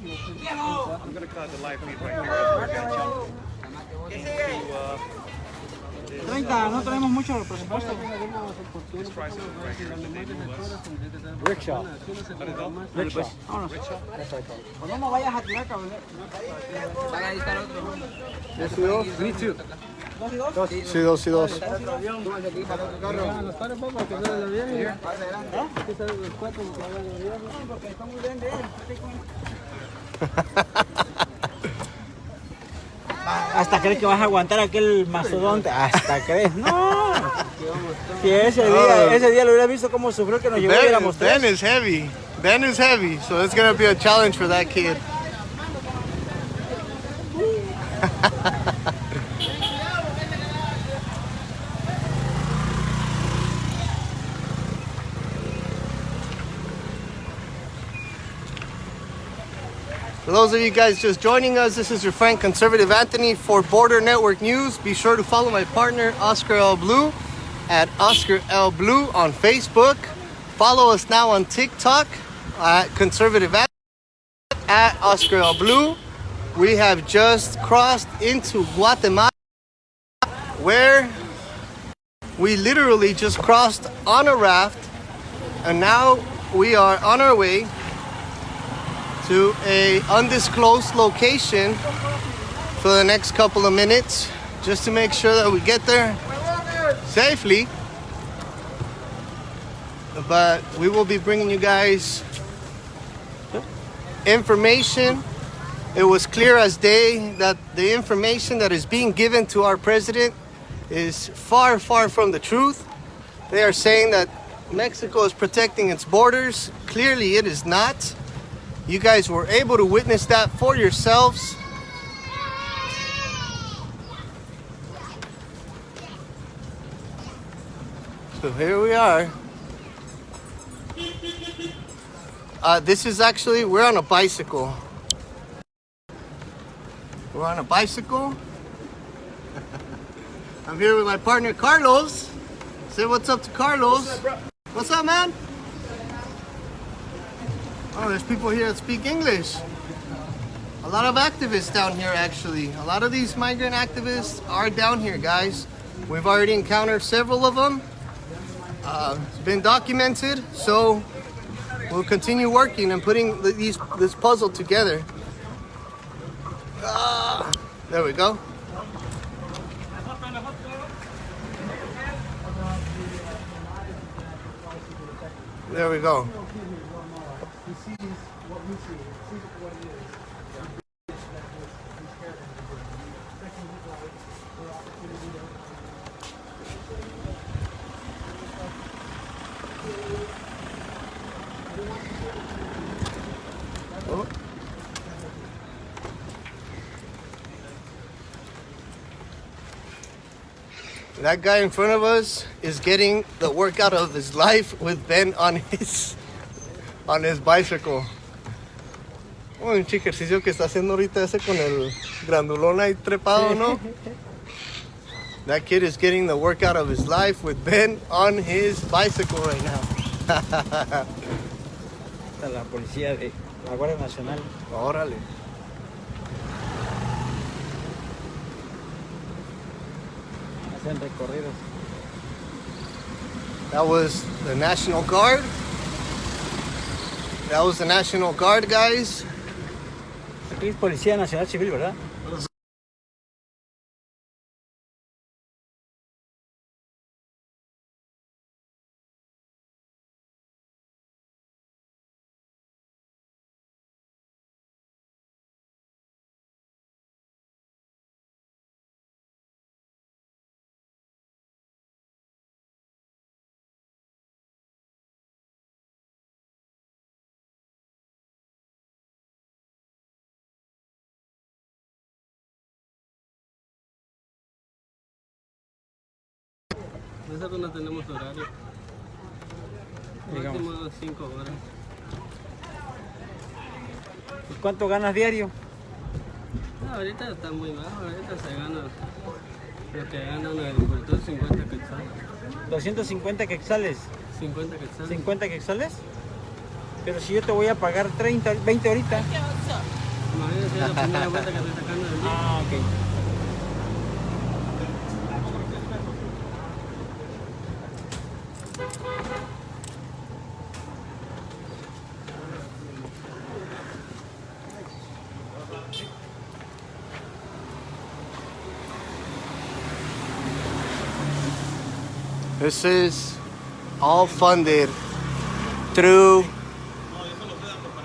I'm going to cut the live feed right here as we're going to jump to 30, no tenemos mucho presupuesto. this price is right here in the neighborhood. Rickshaw. Rickshaw. Vámonos. Pues no me vayas a tirar, cabrón. Me too. Sí, dos y dos. Hasta crees que vas a aguantar aquel mastodonte. Hasta crees. No. Si ese día lo hubiera visto cómo sufrió que nos llevó y éramos Ben tres. is heavy. Ben is heavy, so it's gonna be a challenge for that kid. For those of you guys just joining us, this is your friend Conservative Anthony for Border Network News. Be sure to follow my partner Oscar L. Blue at Oscar L. Blue on Facebook. Follow us now on TikTok at Conservative Anthony at Oscar L. Blue. We have just crossed into Guatemala, where we literally just crossed on a raft, and now we are on our way to a undisclosed location for the next couple of minutes, just to make sure that we get there safely. But we will be bringing you guys information. It was clear as day that the information that is being given to our president is far, far from the truth. They are saying that Mexico is protecting its borders. Clearly it is not. You guys were able to witness that for yourselves. So here we are. This is actually, we're on a bicycle. We're on a bicycle. I'm here with my partner Carlos. Say what's up to Carlos. What's up, man? Oh, there's people here that speak English. A lot of activists down here, actually. A lot of these migrant activists are down here, guys. We've already encountered several of them. It's been documented, so we'll continue working and putting this puzzle together. There we go. There we go. Oh. That guy in front of us is getting the workout of his life with Ben on his bicycle. Oh, un chico ejercicio que está haciendo ahorita ese con el grandulón ahí trepado, ¿no? That kid is getting the workout of his life with Ben on his bicycle right now. La policía de la Guardia Nacional. Órale. Hacen recorridos. That was the National Guard. That was the National Guard, guys. Aquí es Policía Nacional Civil, ¿verdad? Nosotros no tenemos horario. Digamos. Máximo 5 horas. ¿Y cuánto ganas diario? No, ahorita está muy bajo, ahorita se gana lo que gana un agricultor, 50 quetzales. 250 quetzales. 50 quetzales. 50 quetzales. Pero si yo te voy a pagar 30, 20 ahorita. Imagínate la primera vuelta que estoy sacando del día. Ah, ok. This is all funded through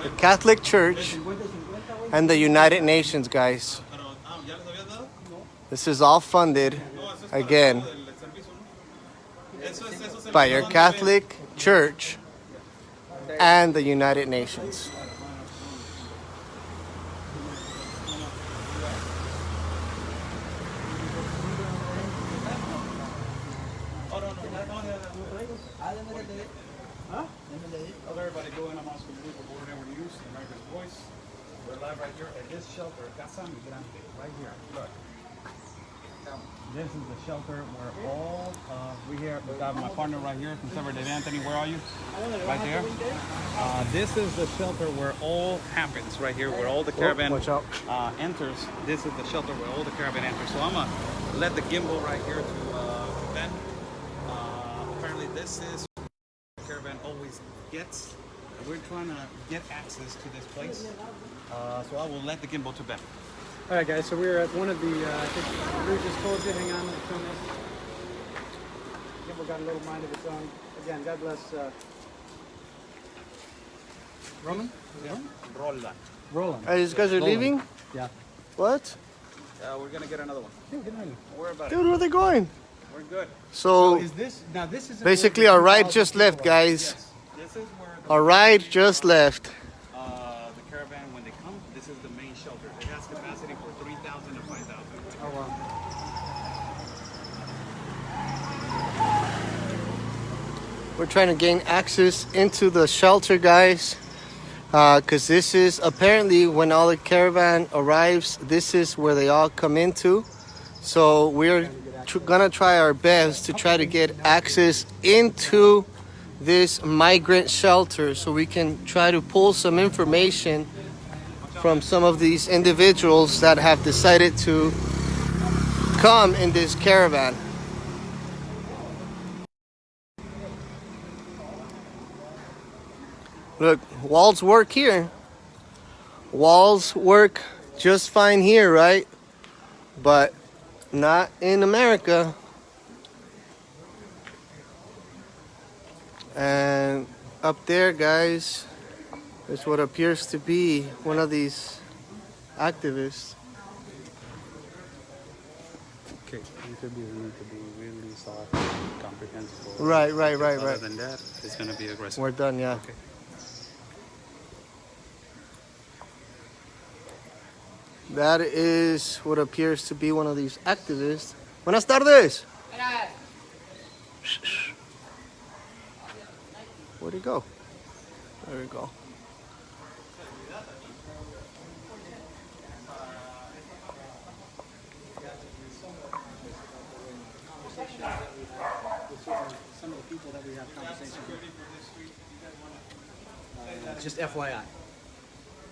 the Catholic Church and the United Nations, guys. This is all funded, again, by your Catholic Church and the United Nations. Hello everybody, going on Oscar Blue for Border Network News, America's Voice. We're live right here at this shelter, Casa Migrante, right here. Look. This is the shelter where all, we got my partner right here, Conservative Anthony, where are you? Right there. This is the shelter where all happens, right here, where all the caravan enters. This is the shelter where all the caravan enters. So I'm gonna let the gimbal right here to Ben. Apparently this is caravan always gets. We're trying to get access to this place, so I will let the gimbal to Ben. All right, guys. So we're at one of the. I think Lou just told you. Hang on. Let's film this. Gimbal got a little mind of its own. Again, God bless. Roman. Yeah. Roland. Roland. Hey, these guys are leaving? Yeah. What? We're gonna get another one. Dude, get ready. Don't worry about Dude, it. where are they going? We're good. So, Is this now? This is basically our ride just left, guys. This is where Our ride just left. the caravan, when they come, this is the main shelter. It has capacity for 3,000 to 5,000. Oh wow. We're trying to gain access into the shelter, guys. Because this is apparently when all the caravan arrives, this is where they all come into. So we're gonna try our best to try to get access into this migrant shelter so we can try to pull some information from some of these individuals that have decided to come in this caravan. Look, walls work here. Walls work just fine here, right? But not in America. And up there, guys, is what appears to be one of these activists. Okay, interviews need to be really soft, comprehensible. Right. Other than that, it's going to be aggressive. We're done, yeah. Okay. That is what appears to be one of these activists. Buenas tardes. Where'd he go? There we go. Some of the people that we have conversations with. Just FYI.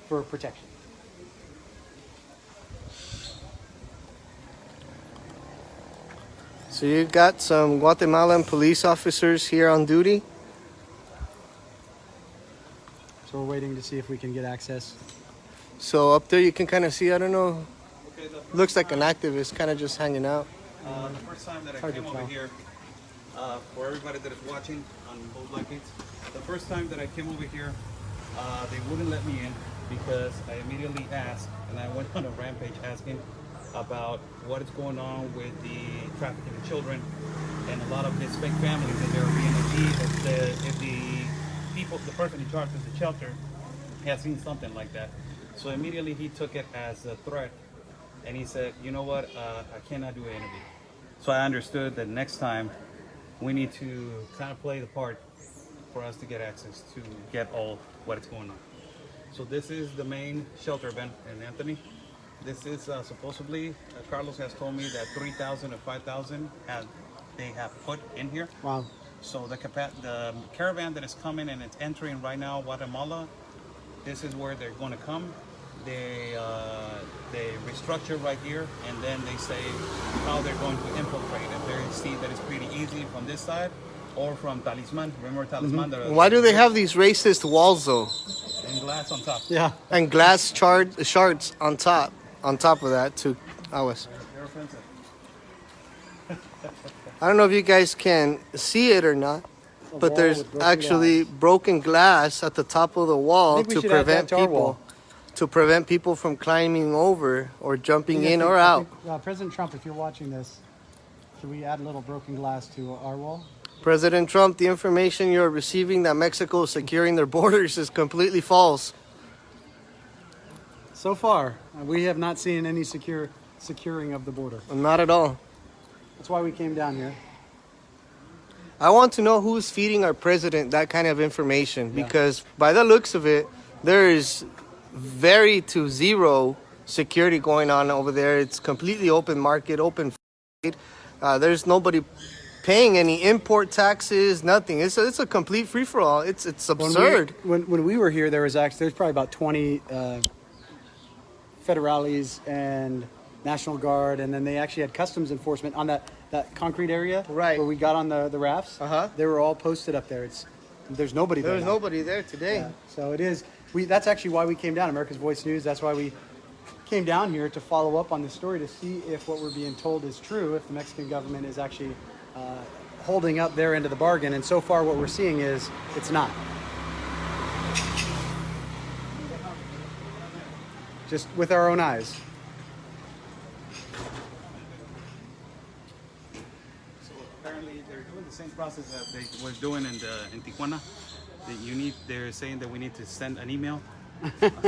For protection. So you got some Guatemalan police officers here on duty. So we're waiting to see if we can get access. So up there you can kind of see, I don't know, looks like an activist kind of just hanging out. The first time that I came over here, for everybody that is watching on both blackgates, the first time that I came over here, they wouldn't let me in because I immediately asked, and I went on a rampage asking about what is going on with the trafficking of children and a lot of these fake families that they're being abused. If the person in charge of the shelter has seen something like that. So immediately he took it as a threat and he said, you know what, I cannot do an interview. So I understood that next time we need to kind of play the part for us to get access to get all what is going on. So this is the main shelter event in Anthony. This is supposedly, Carlos has told me that 3,000 or 5,000 they have put in here. Wow. So the caravan that is coming and it's entering right now Guatemala, this is where they're going to come. They restructure right here, and then they say how they're going to infiltrate. And they see that it's pretty easy from this side or from Talisman. Remember Talisman? Mm-hmm. Why do they have these racist walls though? And glass on top. Yeah. And glass shards on top of that too. They're offensive. I don't know if you guys can see it or not, but there's actually broken glass at the top of the wall to prevent people from climbing over or jumping in or out. President Trump, if you're watching this, should we add a little broken glass to our wall? President Trump, the information you're receiving that Mexico is securing their borders is completely false. So far, we have not seen any securing of the border. Not at all. That's why we came down here. I want to know who's feeding our president that kind of information, because by the looks of it, there is very to zero security going on over there. It's completely open market, open. There's nobody paying any import taxes, nothing. It's a complete free for all. It's absurd. When we were here, there's probably about 20 federales and National Guard, and then they actually had customs enforcement on that concrete area right where we got on the rafts. They were all posted up there. There's nobody there. There's nobody there today. Yeah. So it is. That's actually why we came down. America's Voice News. That's why we came down here to follow up on this story to see if what we're being told is true. If the Mexican government is actually holding up their end of the bargain, and so far what we're seeing is it's not. Just with our own eyes. Apparently, they're doing the same process that they were doing in Tijuana. They're saying that we need to send an email.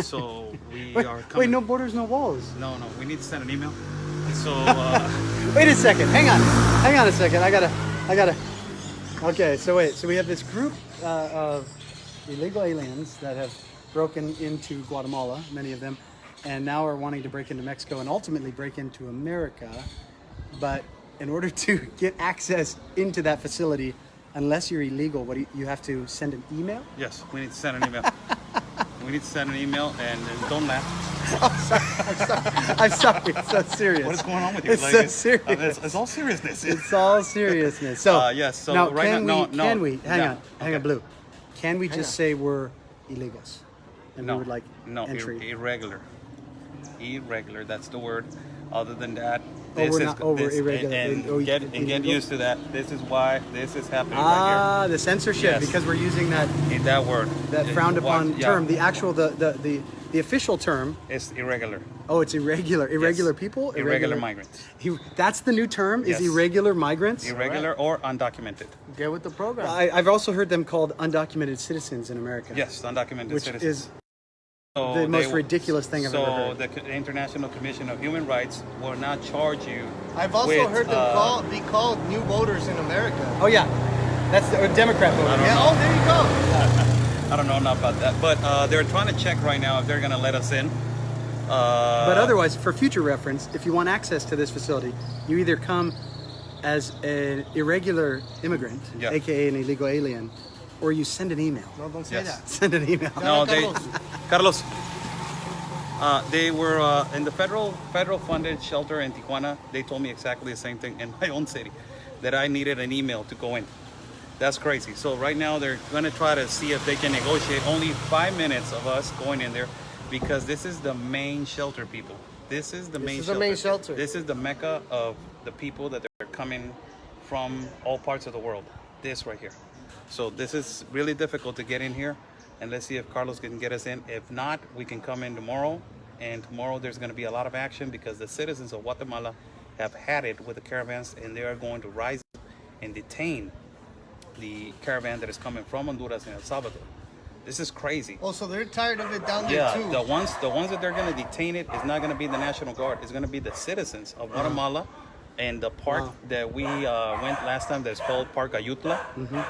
So we are coming. Wait, no borders, no walls. No, we need to send an email. So wait a second. Hang on a second. I gotta. Okay, so wait. So we have this group of illegal aliens that have broken into Guatemala, many of them, and now are wanting to break into Mexico and ultimately break into America. But in order to get access into that facility, unless you're illegal, you have to send an email? Yes, we need to send an email. We need to send an email, and don't laugh. I'm sorry. It's so serious. What is going on with you? It's so serious. It's all seriousness. It's all seriousness. So yes. So now, right can we? Hang on, Blue. Can we just say we're illegals, and No, we would like no, entry. irregular. Irregular, that's the word. Other than that, We're not over irregular. And get Illegal? used to that. This is why this is happening right The censorship, Yes. because we're using that here. In that word. that It- frowned upon yeah, term. The actual the official term. It's irregular. Oh, it's irregular. Irregular Yes. people. Irregular migrants. That's the new term. Is Yes. irregular migrants. Irregular or undocumented. Get with the program. I've also heard them called undocumented citizens in America. Yes, undocumented which citizens. is So the they most will- ridiculous thing I've ever heard. So the International Commission of Human Rights will not charge you. I've also with, heard them be called new voters in America. Oh yeah, that's the Democrat vote. I don't Yeah, know. oh, there you go. I don't know enough about that, but they're trying to check right now if they're going to let us in. But otherwise, for future reference, if you want access to this facility, you either come as an irregular immigrant, Yeah. aka an illegal alien, or you send an email. No, don't say Yes. that. Send an email. No, they, Carlos. Carlos. They were in the federal funded shelter in Tijuana. They told me exactly the same thing in my own city, that I needed an email to go in. That's crazy. So right now they're going to try to see if they can negotiate only 5 minutes of us going in there, because this is the main shelter, people. This is the main is shelter. the main shelter. This is the mecca of the people that are coming from all parts of the world. This right here. So this is really difficult to get in here. And let's see if Carlos can get us in. If not, we can come in tomorrow. And tomorrow there's going to be a lot of action, because the citizens of Guatemala have had it with the caravans, and they are going to rise and detain the caravan that is coming from Honduras and El Salvador. This is crazy. Oh, so they're tired of it down there Yeah, too. the ones that they're going to detain it is not going to be the National Guard. It's going to be the citizens of Guatemala. And the park that we went last time, that's called Park Ayutla.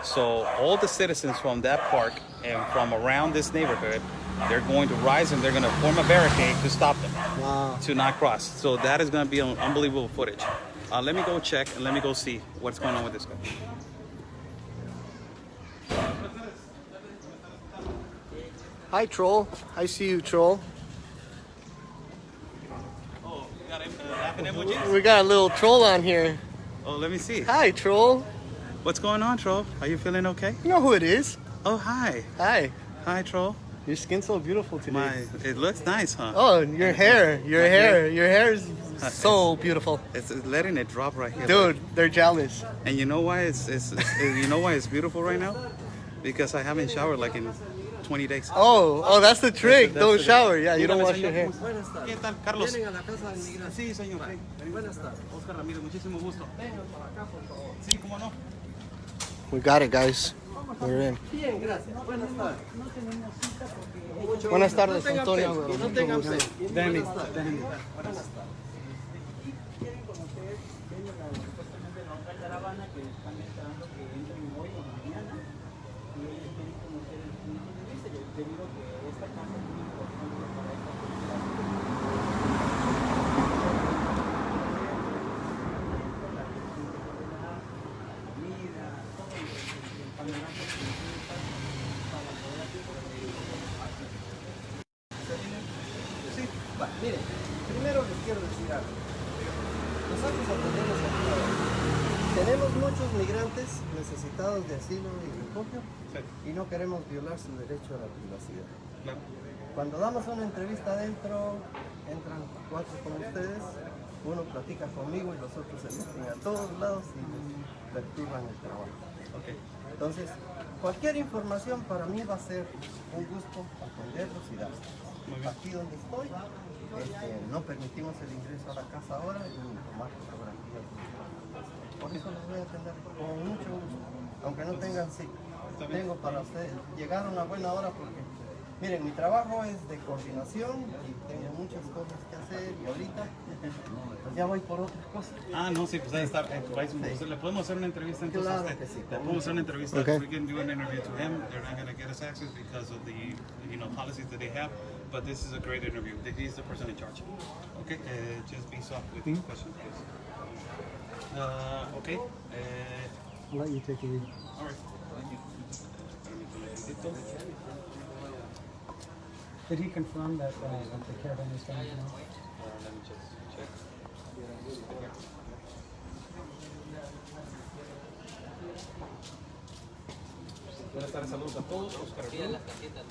So all the citizens from that park and from around this neighborhood, they're going to rise and they're going to form a barricade to stop them, to not cross. So that is going to be an unbelievable footage. Let me go check and let me go see what's going on with this guy. Hi, troll. I see you, troll. Oh, you got laughing emojis? We got a little troll on here. Oh, let me see. Hi, troll. What's going on, Troll? Are you feeling okay? You know who it is? Oh, hi. Hi. Hi, Troll. Your skin's so beautiful today. It looks nice, huh? Oh, your hair. Your My hair. hair? Your hair is so beautiful. It's letting it drop right here. Dude, they're jealous. And you know why it's you know why it's beautiful right now? Because I haven't showered like in 20 days. Oh, that's the trick. That's Don't the- shower. Yeah, you don't Dígame, wash señor. your hair. Buenas tardes. ¿Qué tal, Carlos? Vienen a la casa de inmigración. Sí, señor. Buenas tardes. Oscar Ramírez, muchísimo gusto. Sí, cómo no. We got it, guys. We're in. Bien, gracias. Buenas tardes. Buenas tardes, No tengan Antonio. pena, no tengan pena. Déjenme- Buenas tardes. déjenme. Buenas tardes. Va, miren, primero les quiero decir algo. Nosotros atendemos a todos. Tenemos muchos migrantes necesitados de asilo y refugio y no queremos violar su derecho a la privacidad. Cuando damos una entrevista adentro, entran 4 como ustedes, uno platica conmigo y los otros se meten a todos lados y les perturban el trabajo. Entonces, cualquier información para mí va a ser un gusto atenderlos y dárselos. Aquí donde estoy, no permitimos el ingreso a la casa ahora ni tomar fotografías. Por eso los voy a atender con mucho gusto, aunque no tengan cita. Tengo para ustedes, llegar a una buena hora porque, miren, mi trabajo es de coordinación y tengo muchas cosas que hacer y ahorita pues ya voy por otras cosas. Ah, no, sí, pues ahí está. Le podemos hacer una entrevista entonces a Claro usted. que sí. Le podemos hacer una entrevista. Okay. We can do an interview to him. They're not going to get us access because of the policies that they have. But this is a great interview. He's the person in charge. Okay, just be soft with these questions, please. Okay. I'll let you take a lead. All right. Thank you. Did he confirm that the caravan is coming tomorrow? Let me just check. Buenas tardes, saludos a todos. Oscar Arturo,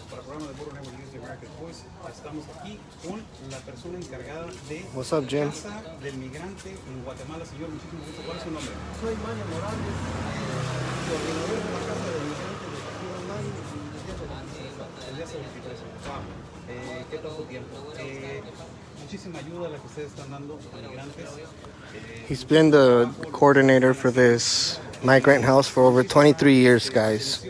para el programa de Border Never Leaves the American Voice. Estamos aquí con la persona encargada de What's up, Jim? Casa del Migrante en Guatemala. Señor, muchísimo gusto. ¿Cuál es su nombre? Soy Mario Morales, coordinador de la Casa del Migrante de Frontline Desde hace 23 años. Wow. ¿Qué tanto tiempo? Muchísima ayuda la que ustedes están dando a migrantes. He's been the coordinator for this migrant house for over 23 years, guys.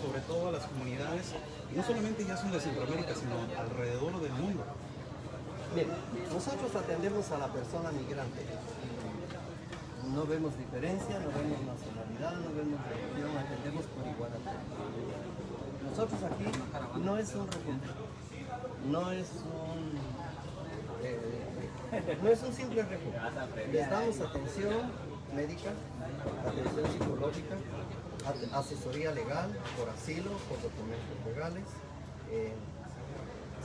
Sobre todo a las comunidades, y no solamente ya son de Centroamérica, sino alrededor del mundo. Bien, nosotros atendemos a la persona migrante. No vemos diferencia, no vemos nacionalidad, no vemos religión, atendemos por igual a todos. Nosotros aquí no es un refugio, no es un simple refugio. Les damos atención médica, atención psicológica, asesoría legal, por asilo, por documentos legales.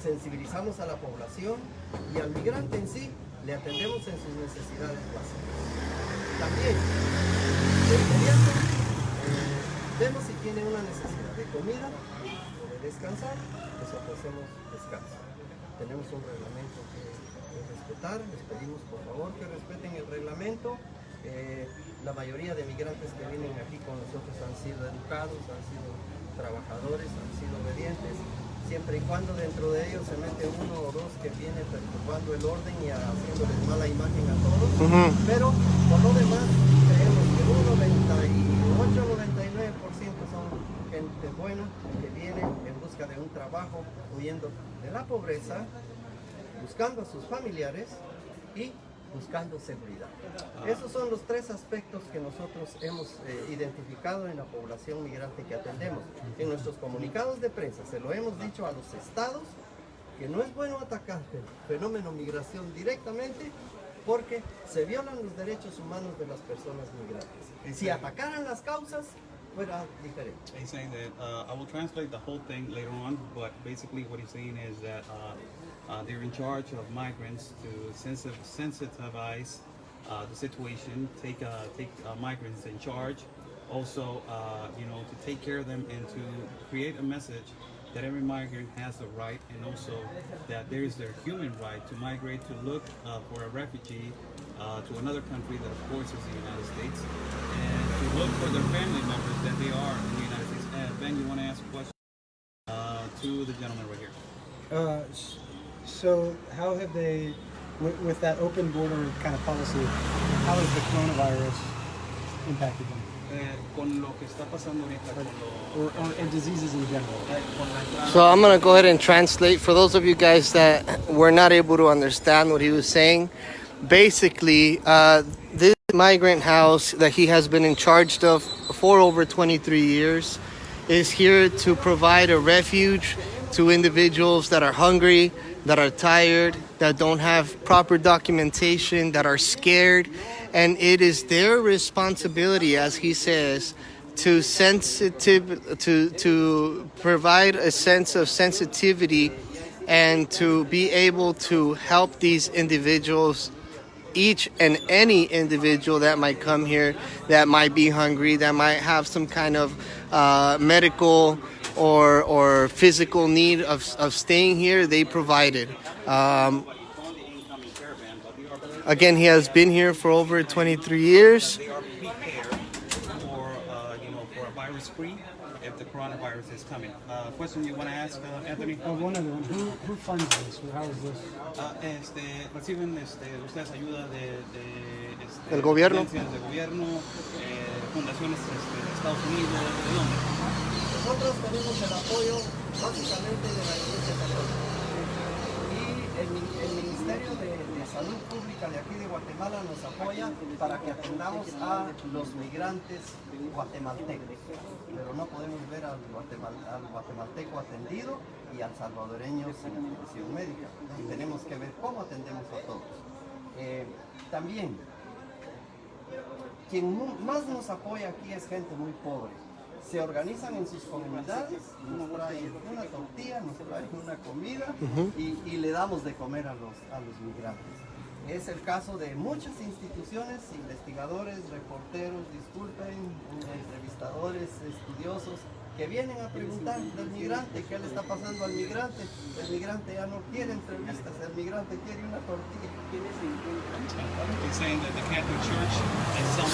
Sensibilizamos a la población y al migrante en sí le atendemos en sus necesidades básicas. También, de inmediato, vemos si tiene una necesidad de comida o de descansar, les ofrecemos descanso. Tenemos un reglamento que respetar, les pedimos por favor que respeten el reglamento. La mayoría de migrantes que vienen aquí con nosotros han sido educados, han sido trabajadores, han sido obedientes, siempre y cuando dentro de ellos se mete uno o dos que viene perturbando el orden y haciéndoles mala imagen a todos. Pero por lo demás creemos que un 98-99% son gente buena que viene en busca de un trabajo, huyendo de la pobreza, buscando a sus familiares y buscando seguridad. Esos son los tres aspectos que nosotros hemos identificado en la población migrante que atendemos. En nuestros comunicados de prensa se lo hemos dicho a los estados que no es bueno atacar el fenómeno migración directamente porque se violan los derechos humanos de las personas migrantes. Si atacaran las causas, fuera diferente. He's saying that I will translate the whole thing later on, but basically what he's saying is that they're in charge of migrants to sensitize the situation, take migrants in charge, also to take care of them and to create a message that every migrant has a right, and also that there is their human right to migrate, to look for a refugee to another country that of course is the United States, and to look for their family members that they are in the United States. Ben, you want to ask a question to the gentleman right here? So how have they, with that open border kind of policy, how has the coronavirus impacted them? Con lo que está pasando ahorita, Or diseases in general? So I'm going to go ahead and translate for those of you guys that were not able to understand what he was saying. Basically, this migrant house that he has been in charge of for over 23 years is here to provide a refuge to individuals that are hungry, that are tired, that don't have proper documentation, that are scared. And it is their responsibility, as he says, to provide a sense of sensitivity and to be able to help these individuals, each and any individual that might come here, that might be hungry, that might have some kind of medical or physical need of staying here, they provide it. Again, he has been here for over 23 years. they are prepared for for a virus free if the coronavirus is coming. Question you want to ask, Anthony? One other one. Who funds this? Or how is this? Reciben ustedes ayuda de ¿Del gobierno? Del gobierno, fundaciones de Estados Unidos, ¿de dónde? Nosotros tenemos el apoyo básicamente de la Iglesia Católica. Y el Ministerio de Salud Pública de aquí de Guatemala nos apoya para que atendamos a los migrantes guatemaltecos. Pero no podemos ver al guatemalteco atendido y al salvadoreño sin atención médica. Y tenemos que ver cómo atendemos a todos. También, quien más nos apoya aquí es gente muy pobre. Se organizan en sus comunidades, nos traen una tortilla, nos traen una comida y le damos de comer a los migrantes. Es el caso de muchas instituciones, investigadores, reporteros, disculpen, entrevistadores, estudiosos, que vienen a preguntar del migrante qué le está pasando al migrante. El migrante ya no quiere entrevistas, el migrante quiere una tortilla.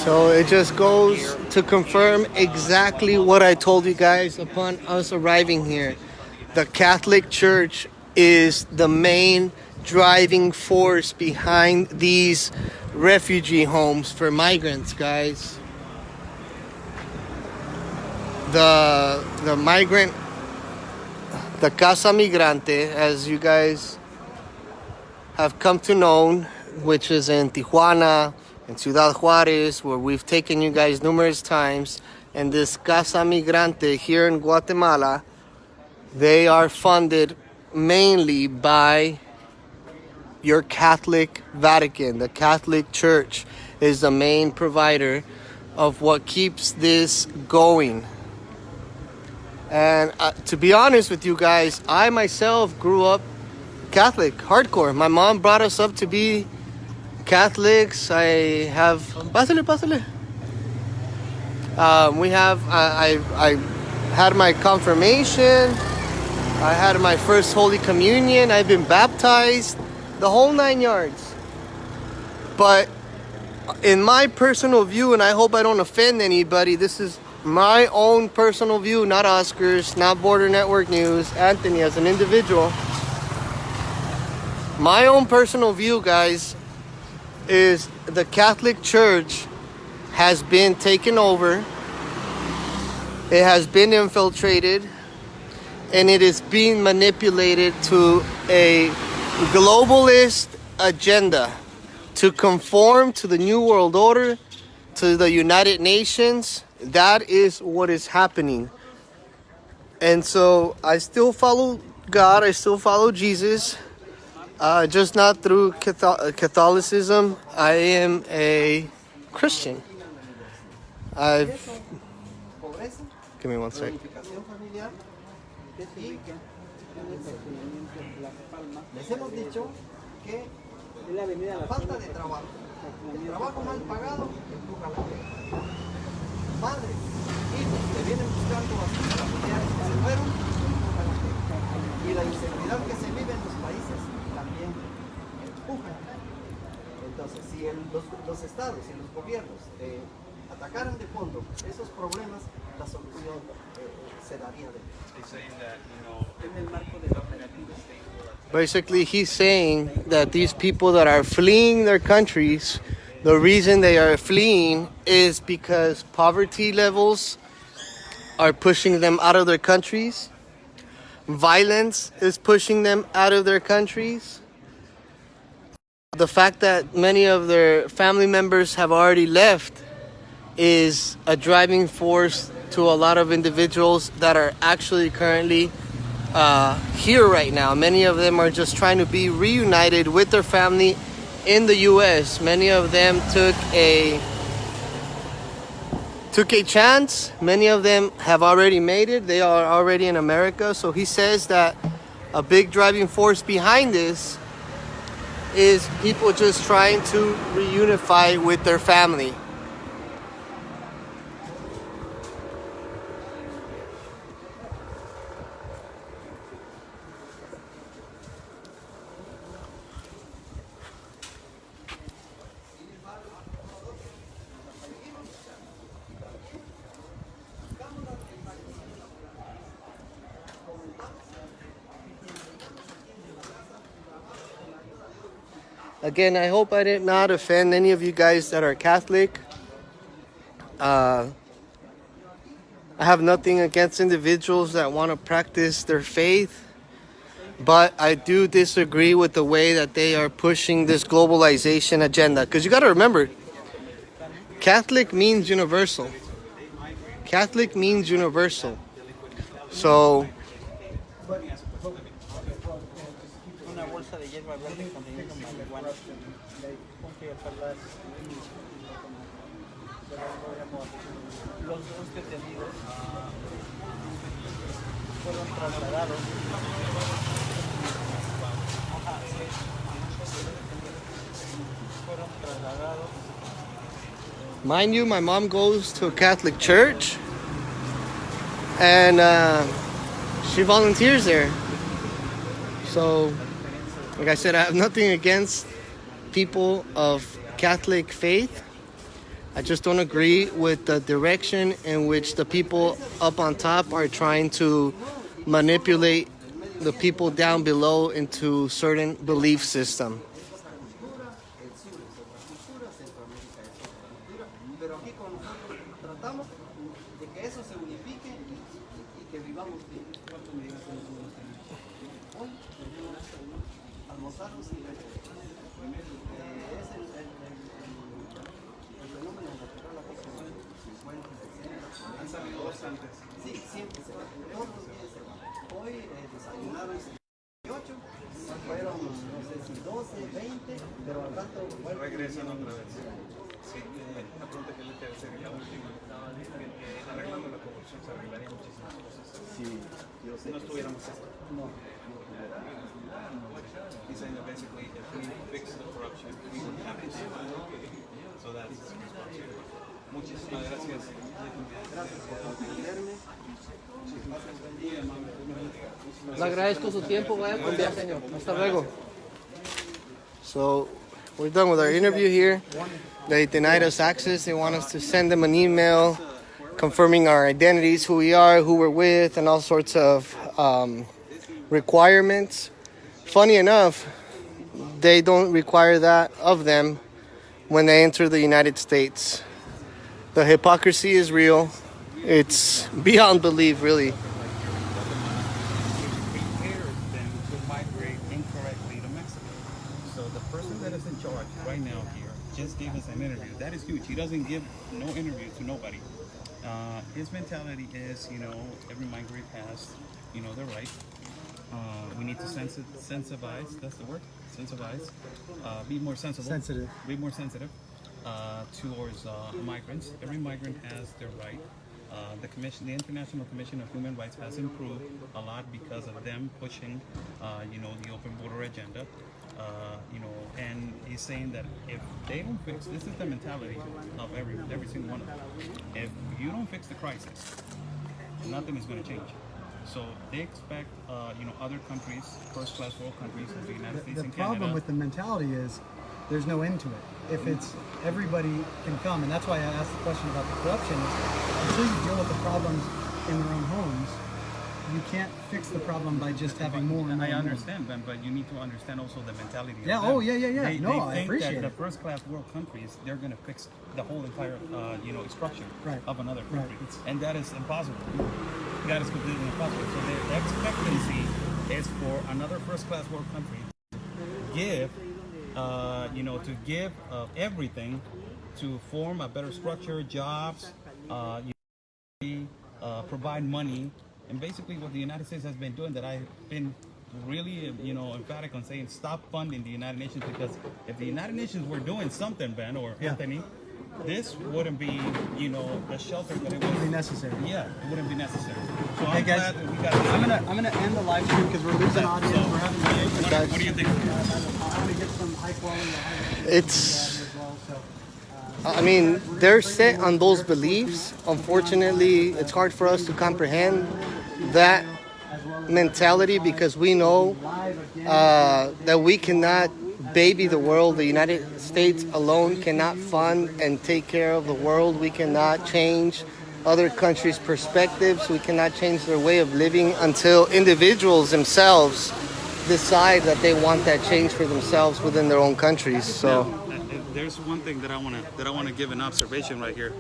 So it just goes to confirm exactly what I told you guys upon us arriving here. The Catholic Church is the main driving force behind these refugee homes for migrants, guys. The migrant, the Casa Migrante, as you guys have come to know, which is in Tijuana and Ciudad Juarez, where we've taken you guys numerous times, and this Casa Migrante here in Guatemala, they are funded mainly by your Catholic Vatican. The Catholic Church is the main provider of what keeps this going. And to be honest with you guys, I myself grew up Catholic, hardcore. My mom brought us up to be Catholics. I have... Pásale. I had my confirmation. I had my first Holy Communion. I've been baptized. The whole 9 yards. But in my personal view, and I hope I don't offend anybody, this is my own personal view, not Oscar's, not Border Network News, Anthony as an individual. My own personal view, guys, is the Catholic Church has been taken over. It has been infiltrated, and it is being manipulated to a globalist agenda to conform to the New World Order, to the United Nations. That is what is happening. And so I still follow God. I still follow Jesus. Just not through Catholicism. I am a Christian. Give me one sec. Les hemos dicho que la falta de trabajo, el trabajo mal pagado, empuja la guerra. Padres, hijos que vienen buscando a sus familiares que se fueron, empuja la guerra. Y la inseguridad que se vive en los países también empuja. Entonces, si los estados y los gobiernos atacaran de fondo esos problemas, la solución se daría de Basically, he's saying that these people that are fleeing their countries, the reason they are fleeing is because poverty levels are pushing them out of their countries. Violence is pushing them out of their countries. The fact that many of their family members have already left is a driving force to a lot of individuals that are actually currently here right now. Many of them are just trying to be reunited with their family in the U.S. Many of them took a chance. Many of them have already made it. They are already in America. So he says that a big driving force behind this is people just trying to reunify with their family. Again, I hope I did not offend any of you guys that are Catholic. I have nothing against individuals that want to practice their faith, but I do disagree with the way that they are pushing this globalization agenda. Because you got to remember, Catholic means universal. Catholic means universal. So Una bolsa de hierba verde conteniendo marihuana. Los dos detenidos fueron trasladados. mind you, my mom goes to a Catholic church. and she volunteers there. So, like I said, I have nothing against people of Catholic faith. I just don't agree with the direction in which the people up on top are trying to manipulate the people down below into certain belief system. Pero aquí con nosotros tratamos de que eso se unifique y que vivamos bien. Hoy tenemos almorzarnos y es el fenómeno natural aquí que han salido bastantes. Sí, siempre se va. Todos los días se va. Hoy desayunaron 8, fueron no sé si 12, 20, pero al rato regresan otra vez. Sí, una pregunta que le quiero hacer, la última. Arreglando la corrupción se arreglaría muchísimas cosas. Sí, yo sé. No estuviéramos esto. No. He's saying that basically if we fix the corruption, we would have this. So that's responsible. Muchísimas gracias. Gracias por atenderme. Le agradezco su tiempo, vaya con bien, señor. Hasta luego. So, we're done with our interview here. They denied us access. They want us to send them an email confirming our identities, who we are, who we're with, and all sorts of requirements. Funny enough, they don't require that of them when they enter the United States. The hypocrisy is real. It's beyond belief, really. Prepares them to migrate incorrectly to Mexico. So the person that is in charge right now here just gave us an interview. That is huge. He doesn't give no interview to nobody. His mentality is, every migrant has, their right. We need to sensitize. That's the word. Sensitize. Be more sensible. Sensitive. Be more sensitive towards migrants. Every migrant has their right. The International Commission of Human Rights has improved a lot because of them pushing, the open border agenda. And he's saying that if they don't fix, this is the mentality of every single one of them. If you don't fix the crisis, nothing is going to change. So they expect, other countries, first-class world countries, like the United States The and problem Canada. with the mentality is there's no end to it. If it's everybody can come, and that's why I asked the question about the corruption, is until you deal with the problems in their own homes, you can't fix the problem by just having more and more. I understand, Ben, but you need to understand also the mentality. Yeah, of them. oh, yeah. They I think appreciate that it. the first-class world countries, they're going to fix the whole entire, structure Right. of another Right. country, and that is impossible. That is completely impossible. So the expectancy is for another first-class world country give, to give everything to form a better structure, jobs, provide money. And basically what the United States has been doing, that I've been really, emphatic on saying, stop funding the United Nations, because if the United Nations were doing something, Ben or Anthony, this wouldn't be, the shelter that it Be was. necessary. Yeah, it wouldn't be necessary. So Hey I'm guys, glad that we got this. I'm gonna end the live stream because we're losing audience. We're having What do you think? I want to get some high quality. It's, As well, so. I mean, they're set on those beliefs. Unfortunately, it's hard for us to comprehend that mentality because we know that we cannot baby the world. The United States alone cannot fund and take care of the world. We cannot change other countries' perspectives. We cannot change their way of living until individuals themselves decide that they want that change for themselves within their own countries. So There's one thing that I want to give an observation right here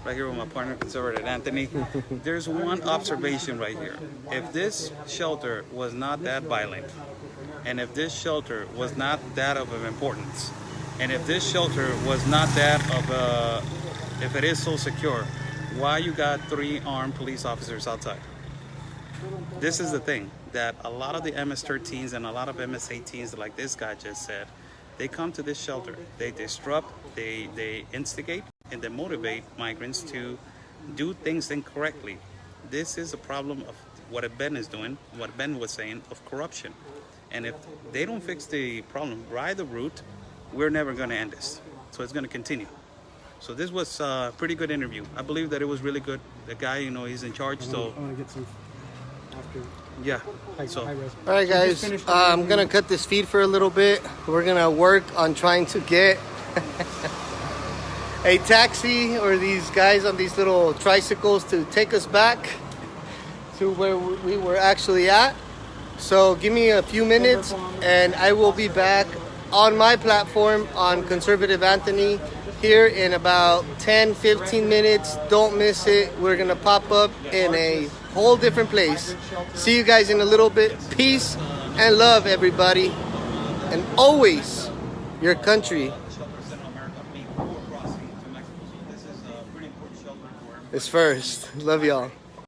with my partner conservative Anthony. There's one observation right here. If this shelter was not that violent, and if this shelter was not that of importance, and if this shelter was not that of if it is so secure, why you got 3 armed police officers outside? This is the thing, that a lot of the MS-13s and a lot of MS-18s, like this guy just said, they come to this shelter, they disrupt, they instigate, and they motivate migrants to do things incorrectly. This is a problem of what Ben is doing, what Ben was saying, of corruption. And if they don't fix the problem right the root, we're never going to end this. So it's going to continue. So this was a pretty good interview. I believe that it was really good. The guy, you know, he's in charge. So I want to get some after. yeah. High res. All right, guys. I'm gonna cut this feed for a little bit. We're gonna work on trying to get a taxi or these guys on these little tricycles to take us back to where we were actually at. So give me a few minutes and I will be back on my platform on Conservative Anthony here in about 10-15 minutes. Don't miss it. We're gonna pop up in a whole different place. See you guys in a little bit. Peace and love, everybody. And always your country is first. Love y'all.